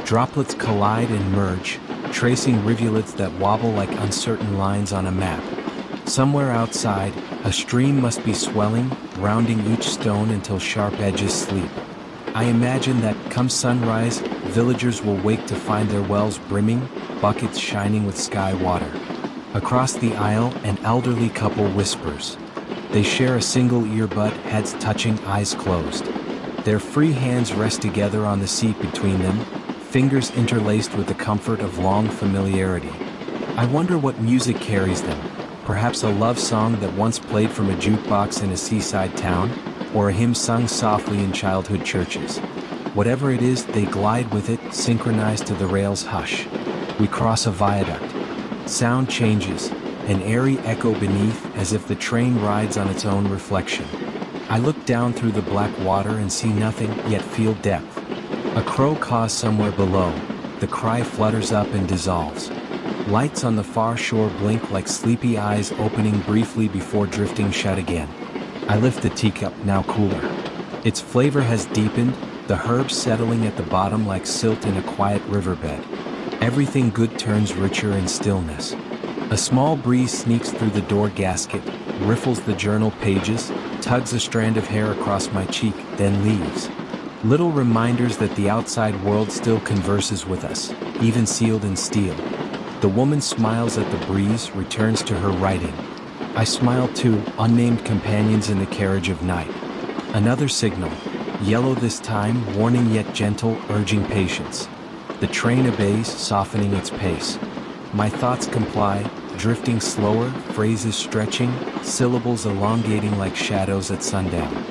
Droplets collide and merge, tracing rivulets that wobble like uncertain lines on a map. Somewhere outside, a stream must be swelling, rounding each stone until sharp edges sleep. I imagine that, come sunrise, villagers will wake to find their wells brimming, buckets shining with sky water. Across the aisle, an elderly couple whispers. They share a single earbud, heads touching, eyes closed. Their free hands rest together on the seat between them, fingers interlaced with the comfort of long familiarity. I wonder what music carries them. Perhaps a love song that once played from a jukebox in a seaside town, or a hymn sung softly in childhood churches. Whatever it is, they glide with it, synchronized to the rail's hush. We cross a viaduct. Sound changes, an airy echo beneath, as if the train rides on its own reflection. I look down through the black water and see nothing, yet feel depth. A crow caws somewhere below. The cry flutters up and dissolves. Lights on the far shore blink like sleepy eyes opening briefly before drifting shut again. I lift the teacup, now cooler. Its flavor has deepened, the herbs settling at the bottom like silt in a quiet riverbed. Everything good turns richer in stillness. A small breeze sneaks through the door gasket, riffles the journal pages, tugs a strand of hair across my cheek, then leaves. Little reminders that the outside world still converses with us, even sealed in steel. The woman smiles at the breeze, returns to her writing. I smile too, unnamed companions in the carriage of night. Another signal, yellow this time, warning yet gentle, urging patience. The train obeys, softening its pace. My thoughts comply, drifting slower, phrases stretching, syllables elongating like shadows at sundown.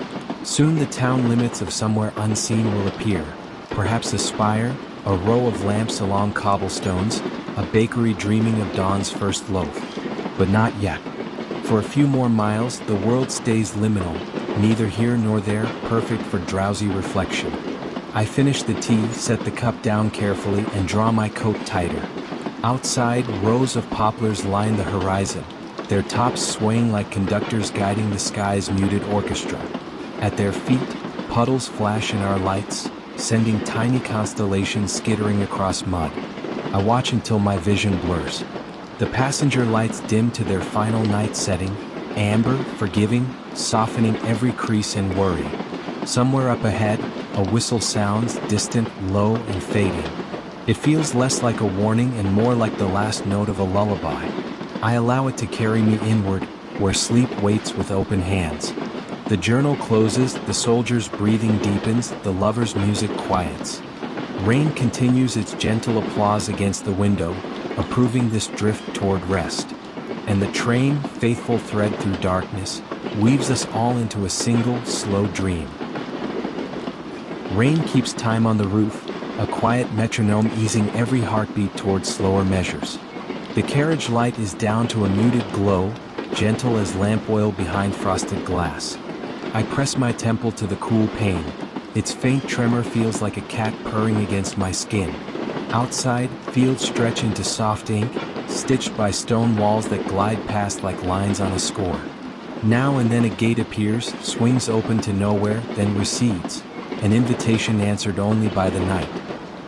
Soon the town limits of somewhere unseen will appear. Perhaps a spire, a row of lamps along cobblestones, a bakery dreaming of dawn's first loaf. But not yet. For a few more miles, the world stays liminal, neither here nor there, perfect for drowsy reflection. I finish the tea, set the cup down carefully, and draw my coat tighter. Outside, rows of poplars line the horizon, their tops swaying like conductors guiding the sky's muted orchestra. At their feet, puddles flash in our lights, sending tiny constellations skittering across mud. I watch until my vision blurs. The passenger lights dim to their final night setting, amber, forgiving, softening every crease and worry. Somewhere up ahead, a whistle sounds, distant, low, and fading. It feels less like a warning and more like the last note of a lullaby. I allow it to carry me inward, where sleep waits with open hands. The journal closes, the soldier's breathing deepens, the lover's music quiets. Rain continues its gentle applause against the window, approving this drift toward rest. And the train, faithful thread through darkness, weaves us all into a single, slow dream. Rain keeps time on the roof, a quiet metronome easing every heartbeat toward slower measures. The carriage light is down to a muted glow, gentle as lamp oil behind frosted glass. I press my temple to the cool pane. Its faint tremor feels like a cat purring against my skin. Outside, fields stretch into soft ink, stitched by stone walls that glide past like lines on a score. Now and then a gate appears, swings open to nowhere, then recedes. An invitation answered only by the night.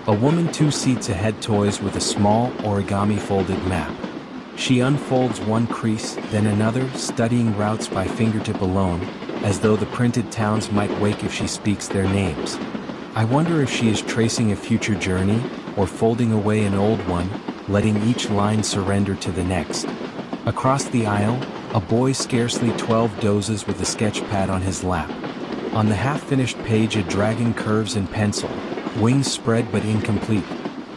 A woman 2 seats ahead toys with a small, origami folded map. She unfolds one crease, then another, studying routes by fingertip alone, as though the printed towns might wake if she speaks their names. I wonder if she is tracing a future journey, or folding away an old one, letting each line surrender to the next. Across the aisle, a boy scarcely 12 dozes with a sketch pad on his lap. On the half-finished page a dragon curves in pencil, wings spread but incomplete.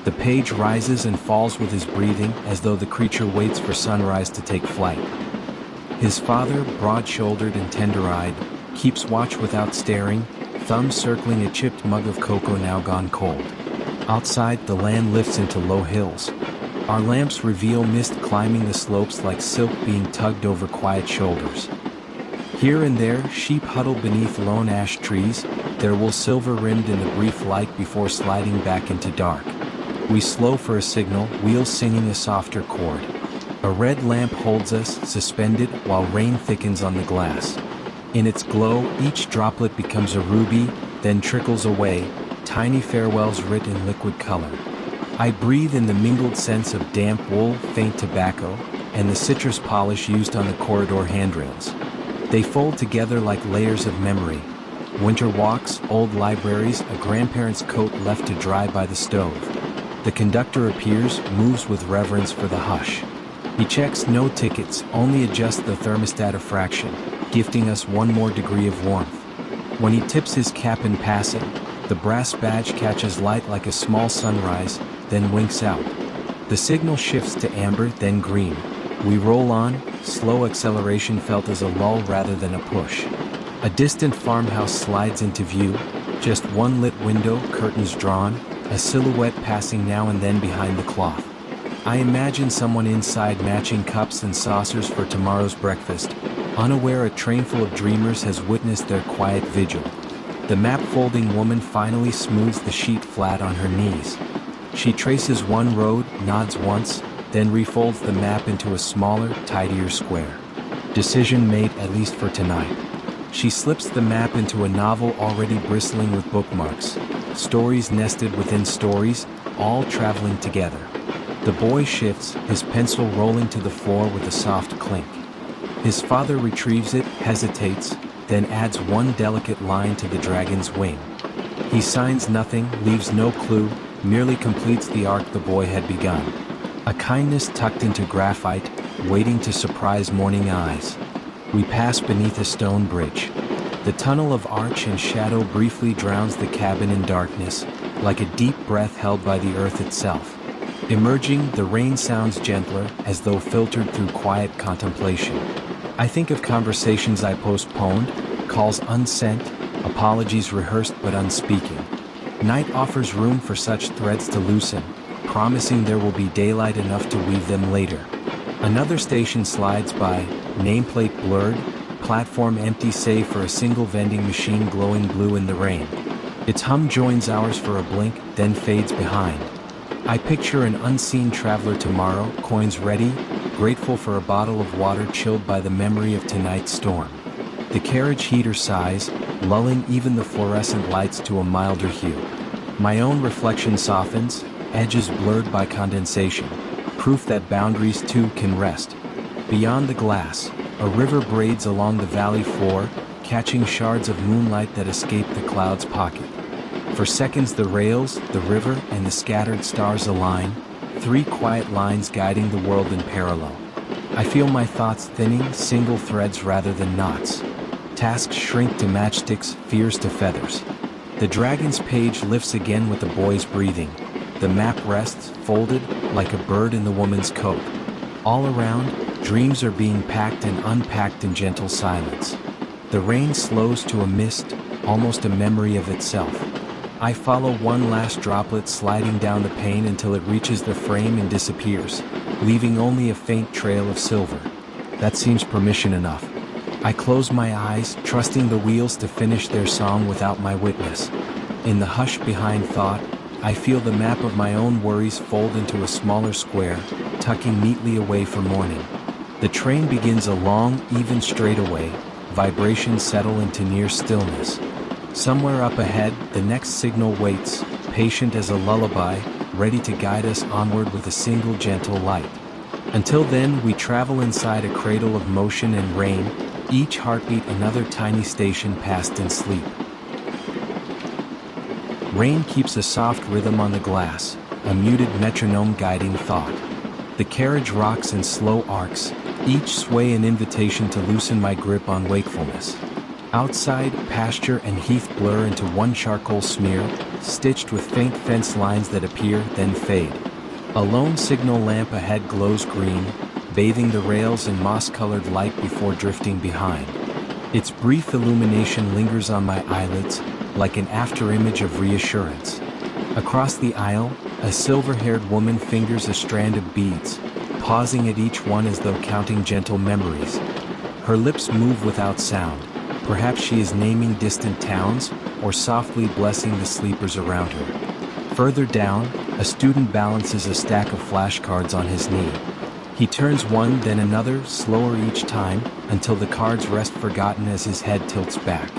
The page rises and falls with his breathing, as though the creature waits for sunrise to take flight. His father, broad-shouldered and tender-eyed, keeps watch without staring, thumb circling a chipped mug of cocoa now gone cold. Outside, the land lifts into low hills. Our lamps reveal mist climbing the slopes like silk being tugged over quiet shoulders. Here and there, sheep huddle beneath lone ash trees, their wool silver-rimmed in the brief light before sliding back into dark. We slow for a signal, wheels singing a softer chord. A red lamp holds us, suspended, while rain thickens on the glass. In its glow, each droplet becomes a ruby, then trickles away, tiny farewells writ in liquid color. I breathe in the mingled scents of damp wool, faint tobacco, and the citrus polish used on the corridor handrails. They fold together like layers of memory. Winter walks, old libraries, a grandparent's coat left to dry by the stove. The conductor appears, moves with reverence for the hush. He checks no tickets, only adjusts the thermostat a fraction, gifting us one more degree of warmth. When he tips his cap in passing, the brass badge catches light like a small sunrise, then winks out. The signal shifts to amber, then green. We roll on, slow acceleration felt as a lull rather than a push. A distant farmhouse slides into view, just one lit window, curtains drawn, a silhouette passing now and then behind the cloth. I imagine someone inside matching cups and saucers for tomorrow's breakfast, unaware a train full of dreamers has witnessed their quiet vigil. The map-folding woman finally smooths the sheet flat on her knees. She traces one road, nods once, then refolds the map into a smaller, tidier square. Decision made, at least for tonight. She slips the map into a novel already bristling with bookmarks. Stories nested within stories, all traveling together. The boy shifts, his pencil rolling to the floor with a soft clink. His father retrieves it, hesitates, then adds one delicate line to the dragon's wing. He signs nothing, leaves no clue, merely completes the arc the boy had begun. A kindness tucked into graphite, waiting to surprise morning eyes. We pass beneath a stone bridge. The tunnel of arch and shadow briefly drowns the cabin in darkness, like a deep breath held by the earth itself. Emerging, the rain sounds gentler, as though filtered through quiet contemplation. I think of conversations I postponed, calls unsent, apologies rehearsed but unspeaking. Night offers room for such threads to loosen, promising there will be daylight enough to weave them later. Another station slides by, nameplate blurred, platform empty save for a single vending machine glowing blue in the rain. Its hum joins ours for a blink, then fades behind. I picture an unseen traveler tomorrow, coins ready, grateful for a bottle of water chilled by the memory of tonight's storm. The carriage heater sighs, lulling even the fluorescent lights to a milder hue. My own reflection softens, edges blurred by condensation, proof that boundaries too can rest. Beyond the glass, a river braids along the valley floor, catching shards of moonlight that escape the cloud's pocket. For seconds the rails, the river, and the scattered stars align, three quiet lines guiding the world in parallel. I feel my thoughts thinning, single threads rather than knots. Tasks shrink to matchsticks, fears to feathers. The dragon's page lifts again with the boy's breathing. The map rests, folded, like a bird in the woman's coat. All around, dreams are being packed and unpacked in gentle silence. The rain slows to a mist, almost a memory of itself. I follow one last droplet sliding down the pane until it reaches the frame and disappears, leaving only a faint trail of silver. That seems permission enough. I close my eyes, trusting the wheels to finish their song without my witness. In the hush behind thought, I feel the map of my own worries fold into a smaller square, tucking neatly away for morning. The train begins a long, even straightaway, vibrations settle into near stillness. Somewhere up ahead, the next signal waits, patient as a lullaby, ready to guide us onward with a single gentle light. Until then, we travel inside a cradle of motion and rain, each heartbeat another tiny station passed in sleep. Rain keeps a soft rhythm on the glass, a muted metronome guiding thought. The carriage rocks in slow arcs, each sway an invitation to loosen my grip on wakefulness. Outside, pasture and heath blur into one charcoal smear, stitched with faint fence lines that appear, then fade. A lone signal lamp ahead glows green, bathing the rails in moss-colored light before drifting behind. Its brief illumination lingers on my eyelids, like an afterimage of reassurance. Across the aisle, a silver-haired woman fingers a strand of beads, pausing at each one as though counting gentle memories. Her lips move without sound. Perhaps she is naming distant towns, or softly blessing the sleepers around her. Further down, a student balances a stack of flashcards on his knee. He turns one, then another, slower each time, until the cards rest forgotten as his head tilts back.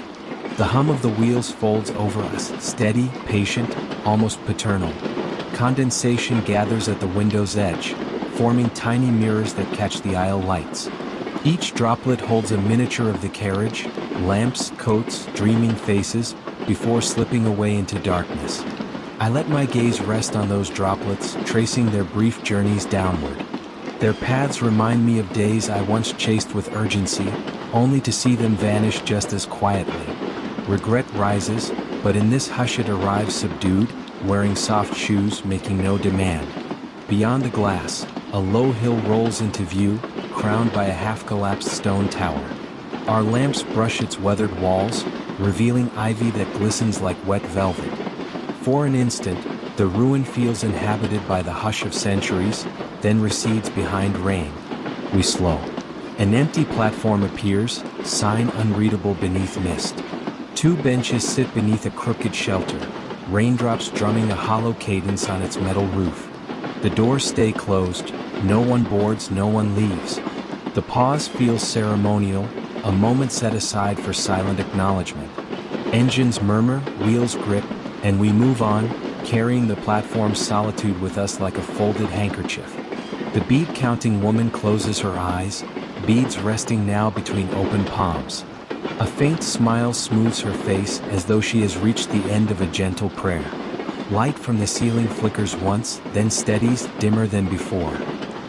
The hum of the wheels folds over us, steady, patient, almost paternal. Condensation gathers at the window's edge, forming tiny mirrors that catch the aisle lights. Each droplet holds a miniature of the carriage, lamps, coats, dreaming faces, before slipping away into darkness. I let my gaze rest on those droplets, tracing their brief journeys downward. Their paths remind me of days I once chased with urgency, only to see them vanish just as quietly. Regret rises, but in this hush it arrives subdued, wearing soft shoes, making no demand. Beyond the glass, a low hill rolls into view, crowned by a half-collapsed stone tower. Our lamps brush its weathered walls, revealing ivy that glistens like wet velvet. For an instant, the ruin feels inhabited by the hush of centuries, then recedes behind rain. We slow. An empty platform appears, sign unreadable beneath mist. Two benches sit beneath a crooked shelter, raindrops drumming a hollow cadence on its metal roof. The doors stay closed, no one boards, no one leaves. The pause feels ceremonial, a moment set aside for silent acknowledgement. Engines murmur, wheels grip, and we move on, carrying the platform's solitude with us like a folded handkerchief. The bead-counting woman closes her eyes, beads resting now between open palms. A faint smile smooths her face as though she has reached the end of a gentle prayer. Light from the ceiling flickers once, then steadies, dimmer than before.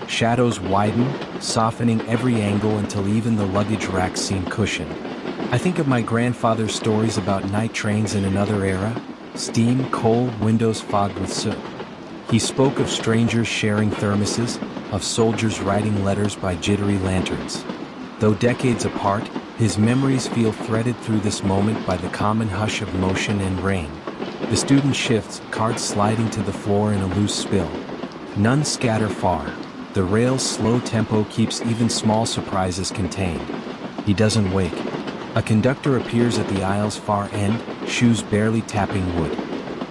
Shadows widen, softening every angle until even the luggage racks seem cushioned. I think of my grandfather's stories about night trains in another era, steam, coal, windows fogged with soot. He spoke of strangers sharing thermoses, of soldiers writing letters by jittery lanterns. Though decades apart, his memories feel threaded through this moment by the common hush of motion and rain. The student shifts, cards sliding to the floor in a loose spill. None scatter far. The rail's slow tempo keeps even small surprises contained. He doesn't wake. A conductor appears at the aisle's far end, shoes barely tapping wood.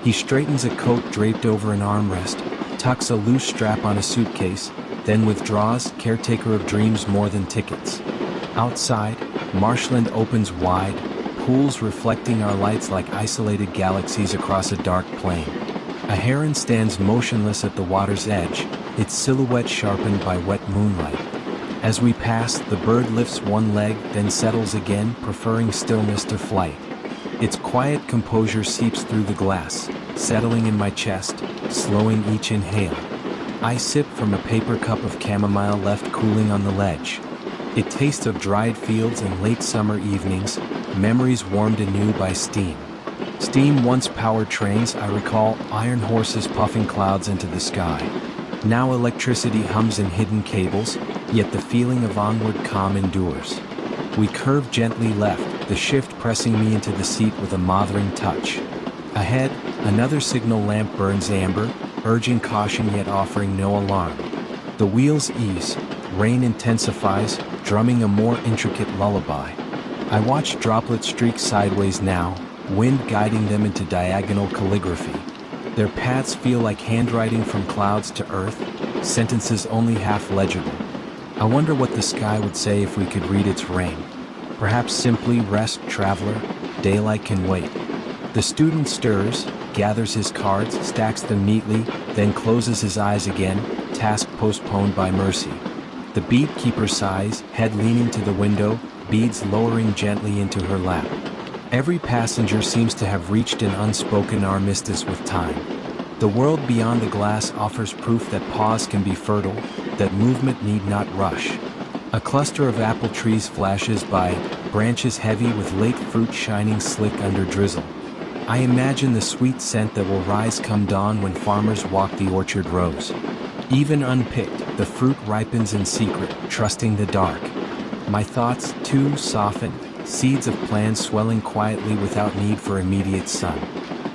He straightens a coat draped over an armrest, tucks a loose strap on a suitcase, then withdraws, caretaker of dreams more than tickets. Outside, marshland opens wide, pools reflecting our lights like isolated galaxies across a dark plain. A heron stands motionless at the water's edge, its silhouette sharpened by wet moonlight. As we pass, the bird lifts one leg, then settles again, preferring stillness to flight. Its quiet composure seeps through the glass, settling in my chest, slowing each inhale. I sip from a paper cup of chamomile left cooling on the ledge. It tastes of dried fields and late summer evenings, memories warmed anew by steam. Steam once powered trains, I recall iron horses puffing clouds into the sky. Now electricity hums in hidden cables, yet the feeling of onward calm endures. We curve gently left, the shift pressing me into the seat with a mothering touch. Ahead, another signal lamp burns amber, urging caution yet offering no alarm. The wheels ease, rain intensifies, drumming a more intricate lullaby. I watch droplets streak sideways now, wind guiding them into diagonal calligraphy. Their paths feel like handwriting from clouds to earth, sentences only half legible. I wonder what the sky would say if we could read its rain. Perhaps simply, rest, traveler, daylight can wait. The student stirs, gathers his cards, stacks them neatly, then closes his eyes again, task postponed by mercy. The bead keeper sighs, head leaning to the window, beads lowering gently into her lap. Every passenger seems to have reached an unspoken armistice with time. The world beyond the glass offers proof that pause can be fertile, that movement need not rush. A cluster of apple trees flashes by, branches heavy with late fruit shining slick under drizzle. I imagine the sweet scent that will rise come dawn when farmers walk the orchard rows. Even unpicked, the fruit ripens in secret, trusting the dark. My thoughts, too, soften, seeds of plans swelling quietly without need for immediate sun.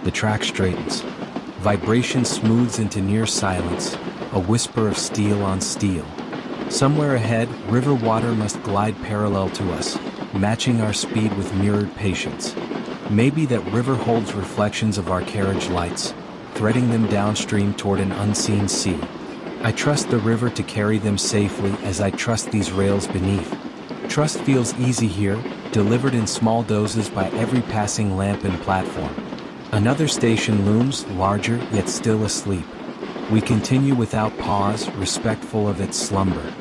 The track straightens. Vibration smooths into near silence, a whisper of steel on steel. Somewhere ahead, river water must glide parallel to us, matching our speed with mirrored patience. Maybe that river holds reflections of our carriage lights, threading them downstream toward an unseen sea. I trust the river to carry them safely as I trust these rails beneath. Trust feels easy here, delivered in small doses by every passing lamp and platform. Another station looms, larger yet still asleep. We continue without pause, respectful of its slumber.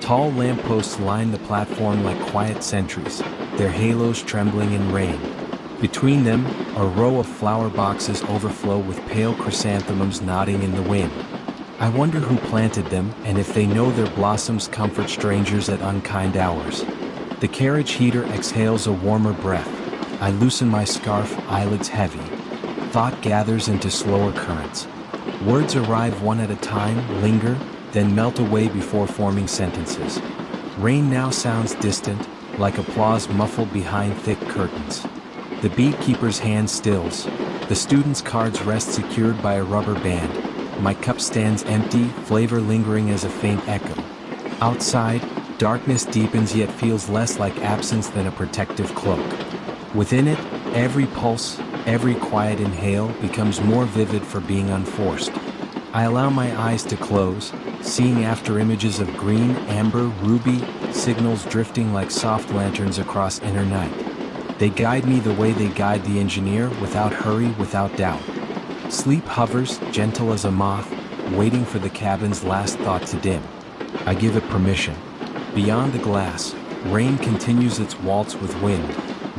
Tall lampposts line the platform like quiet sentries, their halos trembling in rain. Between them, a row of flower boxes overflow with pale chrysanthemums nodding in the wind. I wonder who planted them and if they know their blossoms comfort strangers at unkind hours. The carriage heater exhales a warmer breath. I loosen my scarf, eyelids heavy. Thought gathers into slower currents. Words arrive one at a time, linger, then melt away before forming sentences. Rain now sounds distant, like applause muffled behind thick curtains. The beekeeper's hand stills. The student's cards rest secured by a rubber band. My cup stands empty, flavor lingering as a faint echo. Outside, darkness deepens yet feels less like absence than a protective cloak. Within it, every pulse, every quiet inhale becomes more vivid for being unforced. I allow my eyes to close, seeing after images of green, amber, ruby, signals drifting like soft lanterns across inner night. They guide me the way they guide the engineer, without hurry, without doubt. Sleep hovers, gentle as a moth, waiting for the cabin's last thought to dim. I give it permission. Beyond the glass, rain continues its waltz with wind.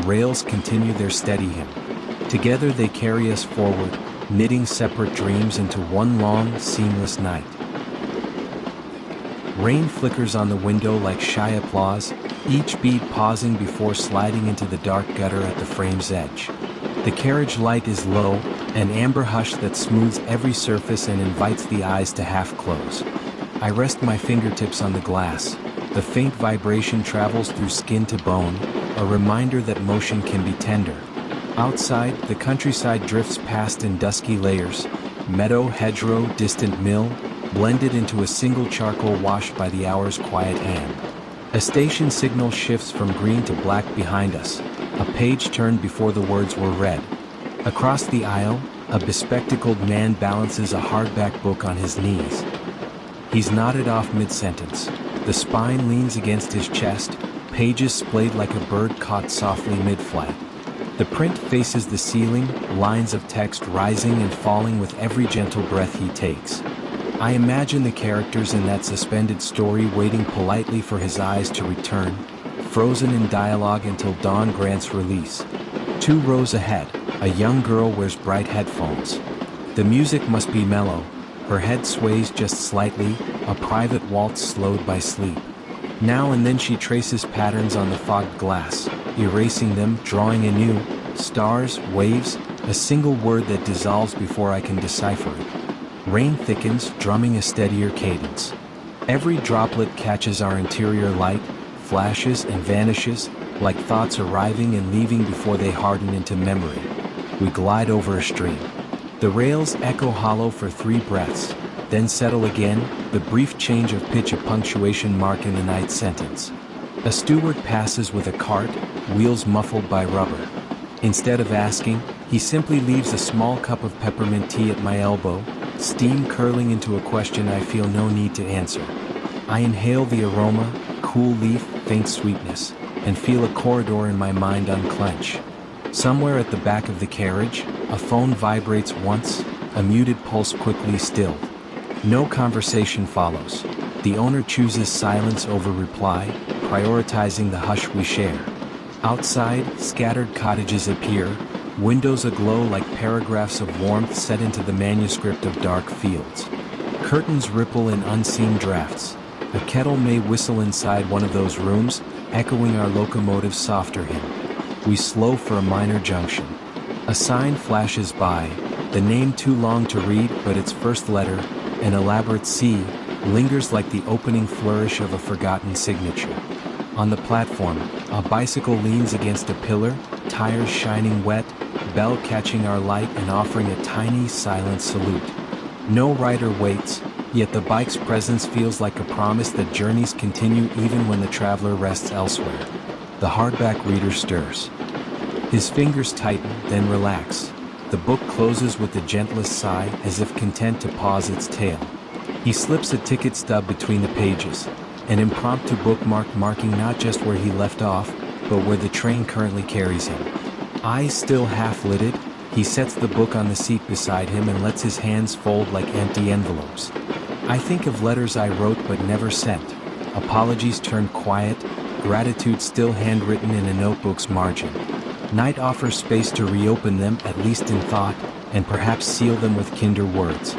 Rails continue their steady hymn. Together they carry us forward, knitting separate dreams into one long, seamless night. Rain flickers on the window like shy applause, each bead pausing before sliding into the dark gutter at the frame's edge. The carriage light is low, an amber hush that smooths every surface and invites the eyes to half close. I rest my fingertips on the glass. The faint vibration travels through skin to bone, a reminder that motion can be tender. Outside, the countryside drifts past in dusky layers, meadow, hedgerow, distant mill, blended into a single charcoal wash by the hour's quiet hand. A station signal shifts from green to black behind us, a page turned before the words were read. Across the aisle, a bespectacled man balances a hardback book on his knees. He's nodded off mid-sentence. The spine leans against his chest, pages splayed like a bird caught softly mid-flight. The print faces the ceiling, lines of text rising and falling with every gentle breath he takes. I imagine the characters in that suspended story waiting politely for his eyes to return, frozen in dialogue until dawn grants release. 2 rows ahead, a young girl wears bright headphones. The music must be mellow. Her head sways just slightly, a private waltz slowed by sleep. Now and then she traces patterns on the fogged glass, erasing them, drawing anew, stars, waves, a single word that dissolves before I can decipher it. Rain thickens, drumming a steadier cadence. Every droplet catches our interior light, flashes and vanishes, like thoughts arriving and leaving before they harden into memory. We glide over a stream. The rails echo hollow for 3 breaths, then settle again, the brief change of pitch a punctuation mark in the night sentence. A steward passes with a cart, wheels muffled by rubber. Instead of asking, he simply leaves a small cup of peppermint tea at my elbow, steam curling into a question I feel no need to answer. I inhale the aroma, cool leaf, faint sweetness, and feel a corridor in my mind unclench. Somewhere at the back of the carriage, a phone vibrates once, a muted pulse quickly stilled. No conversation follows. The owner chooses silence over reply, prioritizing the hush we share. Outside, scattered cottages appear, windows aglow like paragraphs of warmth set into the manuscript of dark fields. Curtains ripple in unseen drafts. A kettle may whistle inside one of those rooms, echoing our locomotive's softer hymn. We slow for a minor junction. A sign flashes by, the name too long to read, but its first letter, an elaborate C, lingers like the opening flourish of a forgotten signature. On the platform, a bicycle leans against a pillar, tires shining wet, bell catching our light and offering a tiny, silent salute. No rider waits, yet the bike's presence feels like a promise that journeys continue even when the traveler rests elsewhere. The hardback reader stirs. His fingers tighten, then relax. The book closes with the gentlest sigh, as if content to pause its tale. He slips a ticket stub between the pages, an impromptu bookmark marking not just where he left off, but where the train currently carries him. Eyes still half-lidded, he sets the book on the seat beside him and lets his hands fold like empty envelopes. I think of letters I wrote but never sent, apologies turned quiet, gratitude still handwritten in a notebook's margin. Night offers space to reopen them, at least in thought, and perhaps seal them with kinder words.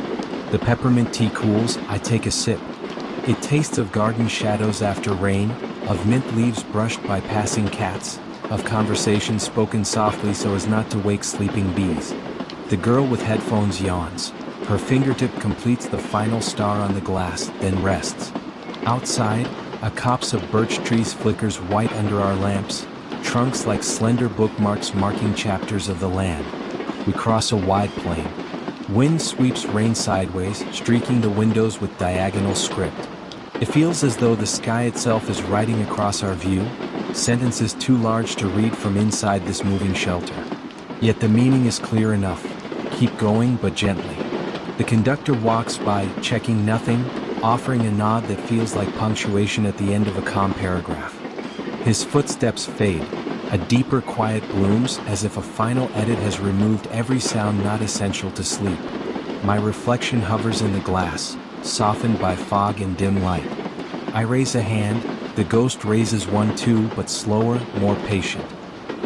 The peppermint tea cools, I take a sip. It tastes of garden shadows after rain, of mint leaves brushed by passing cats, of conversations spoken softly so as not to wake sleeping bees. The girl with headphones yawns. Her fingertip completes the final star on the glass, then rests. Outside, a copse of birch trees flickers white under our lamps, trunks like slender bookmarks marking chapters of the land. We cross a wide plain. Wind sweeps rain sideways, streaking the windows with diagonal script. It feels as though the sky itself is writing across our view, sentences too large to read from inside this moving shelter. Yet the meaning is clear enough. Keep going, but gently. The conductor walks by, checking nothing, offering a nod that feels like punctuation at the end of a calm paragraph. His footsteps fade. A deeper quiet blooms, as if a final edit has removed every sound not essential to sleep. My reflection hovers in the glass, softened by fog and dim light. I raise a hand, the ghost raises one too, but slower, more patient.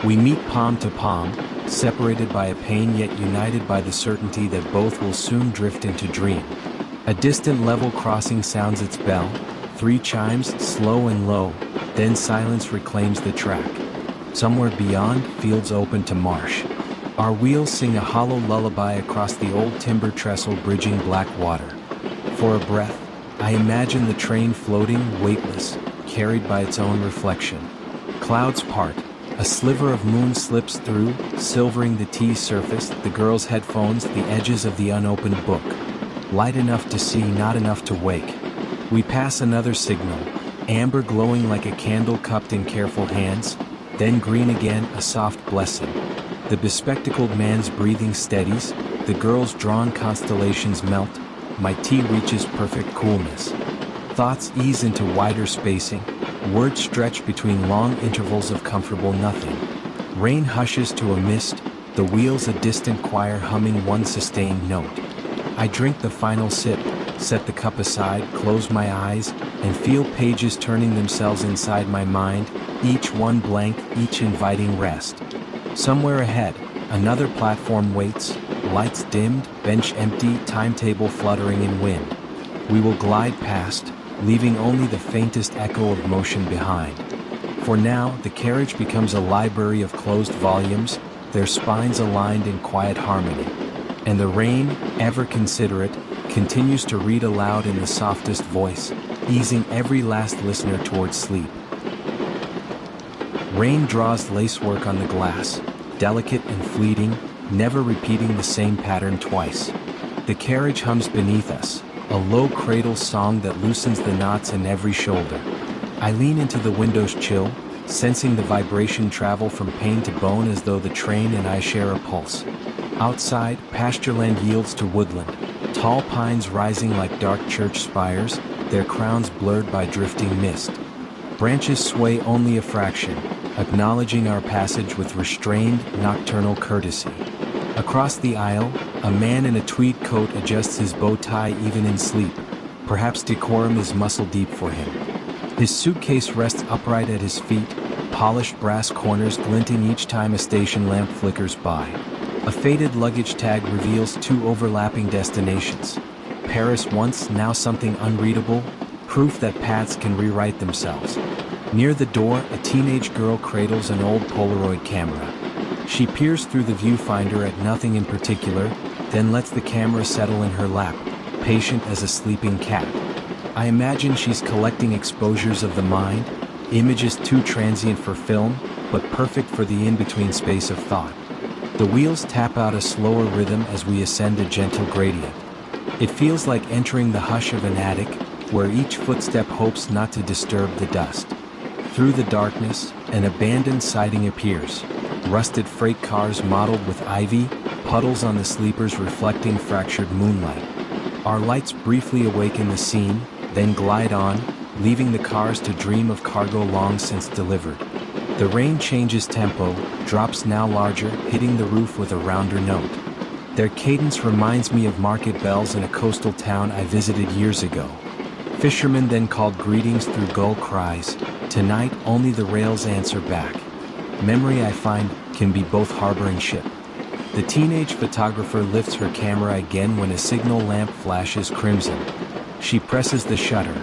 We meet palm to palm, separated by a pain yet united by the certainty that both will soon drift into dream. A distant level crossing sounds its bell, 3 chimes, slow and low, then silence reclaims the track. Somewhere beyond, fields open to marsh. Our wheels sing a hollow lullaby across the old timber trestle bridging black water. For a breath, I imagine the train floating, weightless, carried by its own reflection. Clouds part. A sliver of moon slips through, silvering the tea's surface, the girl's headphones, the edges of the unopened book. Light enough to see, not enough to wake. We pass another signal, amber glowing like a candle cupped in careful hands, then green again, a soft blessing. The bespectacled man's breathing steadies, the girl's drawn constellations melt, my tea reaches perfect coolness. Thoughts ease into wider spacing, words stretch between long intervals of comfortable nothing. Rain hushes to a mist, the wheels a distant choir humming one sustained note. I drink the final sip, set the cup aside, close my eyes, and feel pages turning themselves inside my mind, each one blank, each inviting rest. Somewhere ahead, another platform waits, lights dimmed, bench empty, timetable fluttering in wind. We will glide past, leaving only the faintest echo of motion behind. For now, the carriage becomes a library of closed volumes, their spines aligned in quiet harmony. And the rain, ever considerate, continues to read aloud in the softest voice, easing every last listener towards sleep. Rain draws lacework on the glass, delicate and fleeting, never repeating the same pattern twice. The carriage hums beneath us, a low cradle song that loosens the knots in every shoulder. I lean into the window's chill, sensing the vibration travel from pain to bone as though the train and I share a pulse. Outside, pastureland yields to woodland, tall pines rising like dark church spires, their crowns blurred by drifting mist. Branches sway only a fraction, acknowledging our passage with restrained, nocturnal courtesy. Across the aisle, a man in a tweed coat adjusts his bow tie even in sleep. Perhaps decorum is muscle deep for him. His suitcase rests upright at his feet, polished brass corners glinting each time a station lamp flickers by. A faded luggage tag reveals 2 overlapping destinations. Paris once, now something unreadable, proof that paths can rewrite themselves. Near the door, a teenage girl cradles an old Polaroid camera. She peers through the viewfinder at nothing in particular, then lets the camera settle in her lap, patient as a sleeping cat. I imagine she's collecting exposures of the mind, images too transient for film, but perfect for the in-between space of thought. The wheels tap out a slower rhythm as we ascend a gentle gradient. It feels like entering the hush of an attic, where each footstep hopes not to disturb the dust. Through the darkness, an abandoned siding appears. Rusted freight cars mottled with ivy, puddles on the sleepers reflecting fractured moonlight. Our lights briefly awaken the scene, then glide on, leaving the cars to dream of cargo long since delivered. The rain changes tempo, drops now larger, hitting the roof with a rounder note. Their cadence reminds me of market bells in a coastal town I visited years ago. Fishermen then called greetings through gull cries. Tonight only the rails answer back. Memory, I find, can be both harbor and ship. The teenage photographer lifts her camera again when a signal lamp flashes crimson. She presses the shutter.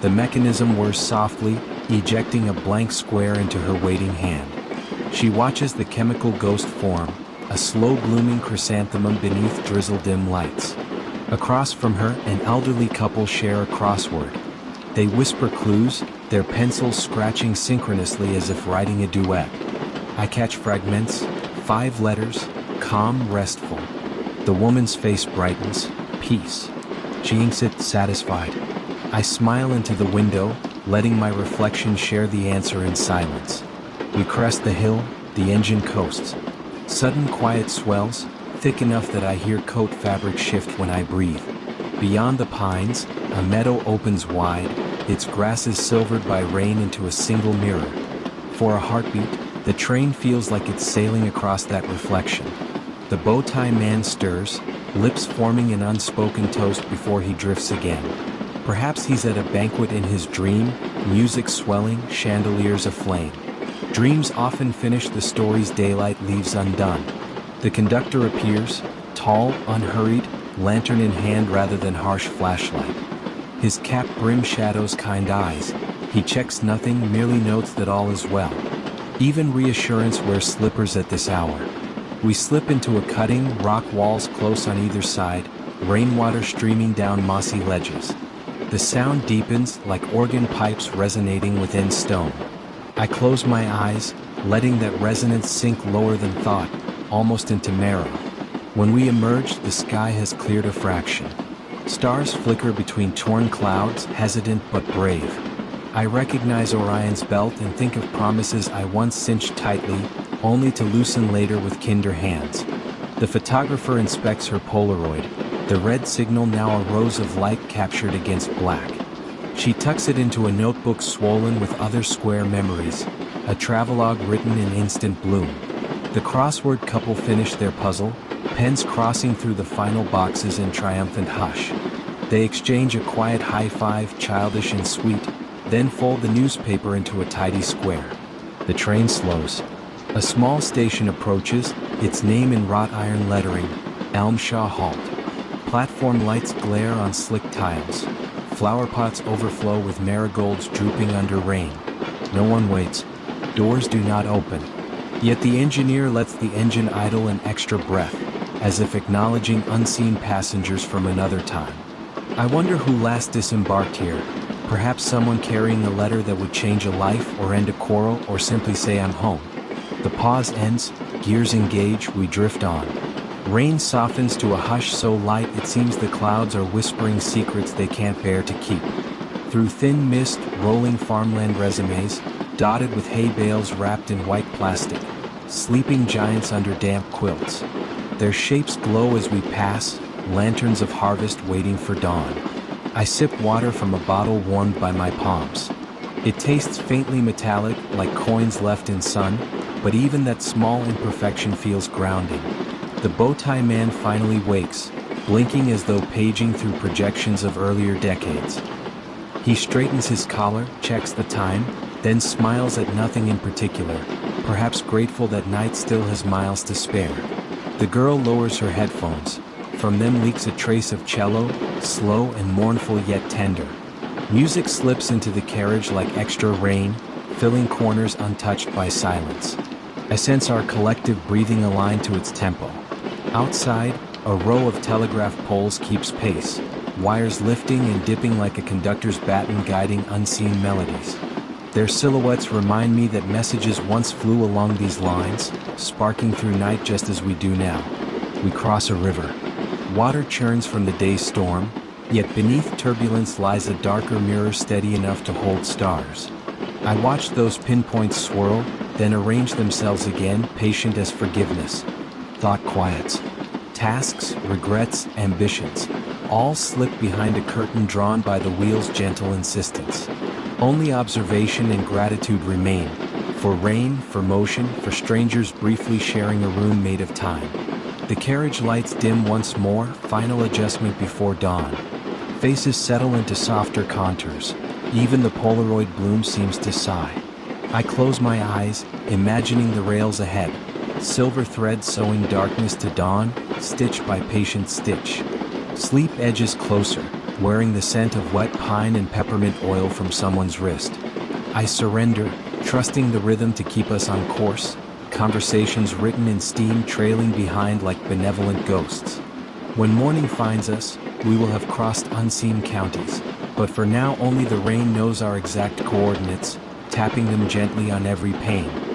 The mechanism whirs softly, ejecting a blank square into her waiting hand. She watches the chemical ghost form, a slow-blooming chrysanthemum beneath drizzle-dim lights. Across from her, an elderly couple share a crossword. They whisper clues, their pencils scratching synchronously as if writing a duet. I catch fragments, 5 letters, calm, restful. The woman's face brightens, peace. She inks it, satisfied. I smile into the window, letting my reflection share the answer in silence. We crest the hill, the engine coasts. Sudden quiet swells, thick enough that I hear coat fabric shift when I breathe. Beyond the pines, a meadow opens wide, its grasses silvered by rain into a single mirror. For a heartbeat, the train feels like it's sailing across that reflection. The bow-tie man stirs, lips forming an unspoken toast before he drifts again. Perhaps he's at a banquet in his dream, music swelling, chandeliers aflame. Dreams often finish the stories daylight leaves undone. The conductor appears, tall, unhurried, lantern in hand rather than harsh flashlight. His cap brim shadows kind eyes. He checks nothing, merely notes that all is well. Even reassurance wears slippers at this hour. We slip into a cutting, rock walls close on either side, rainwater streaming down mossy ledges. The sound deepens like organ pipes resonating within stone. I close my eyes, letting that resonance sink lower than thought, almost into marrow. When we emerge, the sky has cleared a fraction. Stars flicker between torn clouds, hesitant but brave. I recognize Orion's belt and think of promises I once cinched tightly, only to loosen later with kinder hands. The photographer inspects her Polaroid, the red signal now a rose of light captured against black. She tucks it into a notebook swollen with other square memories, a travelogue written in instant bloom. The crossword couple finish their puzzle, pens crossing through the final boxes in triumphant hush. They exchange a quiet high five, childish and sweet, then fold the newspaper into a tidy square. The train slows. A small station approaches, its name in wrought iron lettering, Elmshaw Halt. Platform lights glare on slick tiles. Flower pots overflow with marigolds drooping under rain. No one waits. Doors do not open. Yet the engineer lets the engine idle an extra breath, as if acknowledging unseen passengers from another time. I wonder who last disembarked here. Perhaps someone carrying a letter that would change a life or end a quarrel or simply say I'm home. The pause ends, gears engage, we drift on. Rain softens to a hush so light it seems the clouds are whispering secrets they can't bear to keep. Through thin mist, rolling farmland resumes, dotted with hay bales wrapped in white plastic, sleeping giants under damp quilts. Their shapes glow as we pass, lanterns of harvest waiting for dawn. I sip water from a bottle warmed by my palms. It tastes faintly metallic, like coins left in sun, but even that small imperfection feels grounding. The bow-tie man finally wakes, blinking as though paging through projections of earlier decades. He straightens his collar, checks the time, then smiles at nothing in particular, perhaps grateful that night still has miles to spare. The girl lowers her headphones. From them leaks a trace of cello, slow and mournful yet tender. Music slips into the carriage like extra rain, filling corners untouched by silence. I sense our collective breathing aligned to its tempo. Outside, a row of telegraph poles keeps pace, wires lifting and dipping like a conductor's baton guiding unseen melodies. Their silhouettes remind me that messages once flew along these lines, sparking through night just as we do now. We cross a river. Water churns from the day's storm, yet beneath turbulence lies a darker mirror steady enough to hold stars. I watch those pinpoints swirl, then arrange themselves again, patient as forgiveness. Thought quiets. Tasks, regrets, ambitions, all slip behind a curtain drawn by the wheel's gentle insistence. Only observation and gratitude remain, for rain, for motion, for strangers briefly sharing a room made of time. The carriage lights dim once more, final adjustment before dawn. Faces settle into softer contours. Even the Polaroid bloom seems to sigh. I close my eyes, imagining the rails ahead. Silver threads sewing darkness to dawn, stitch by patient stitch. Sleep edges closer, wearing the scent of wet pine and peppermint oil from someone's wrist. I surrender, trusting the rhythm to keep us on course. Conversations written in steam trailing behind like benevolent ghosts. When morning finds us, we will have crossed unseen counties. But for now only the rain knows our exact coordinates, tapping them gently on every pane.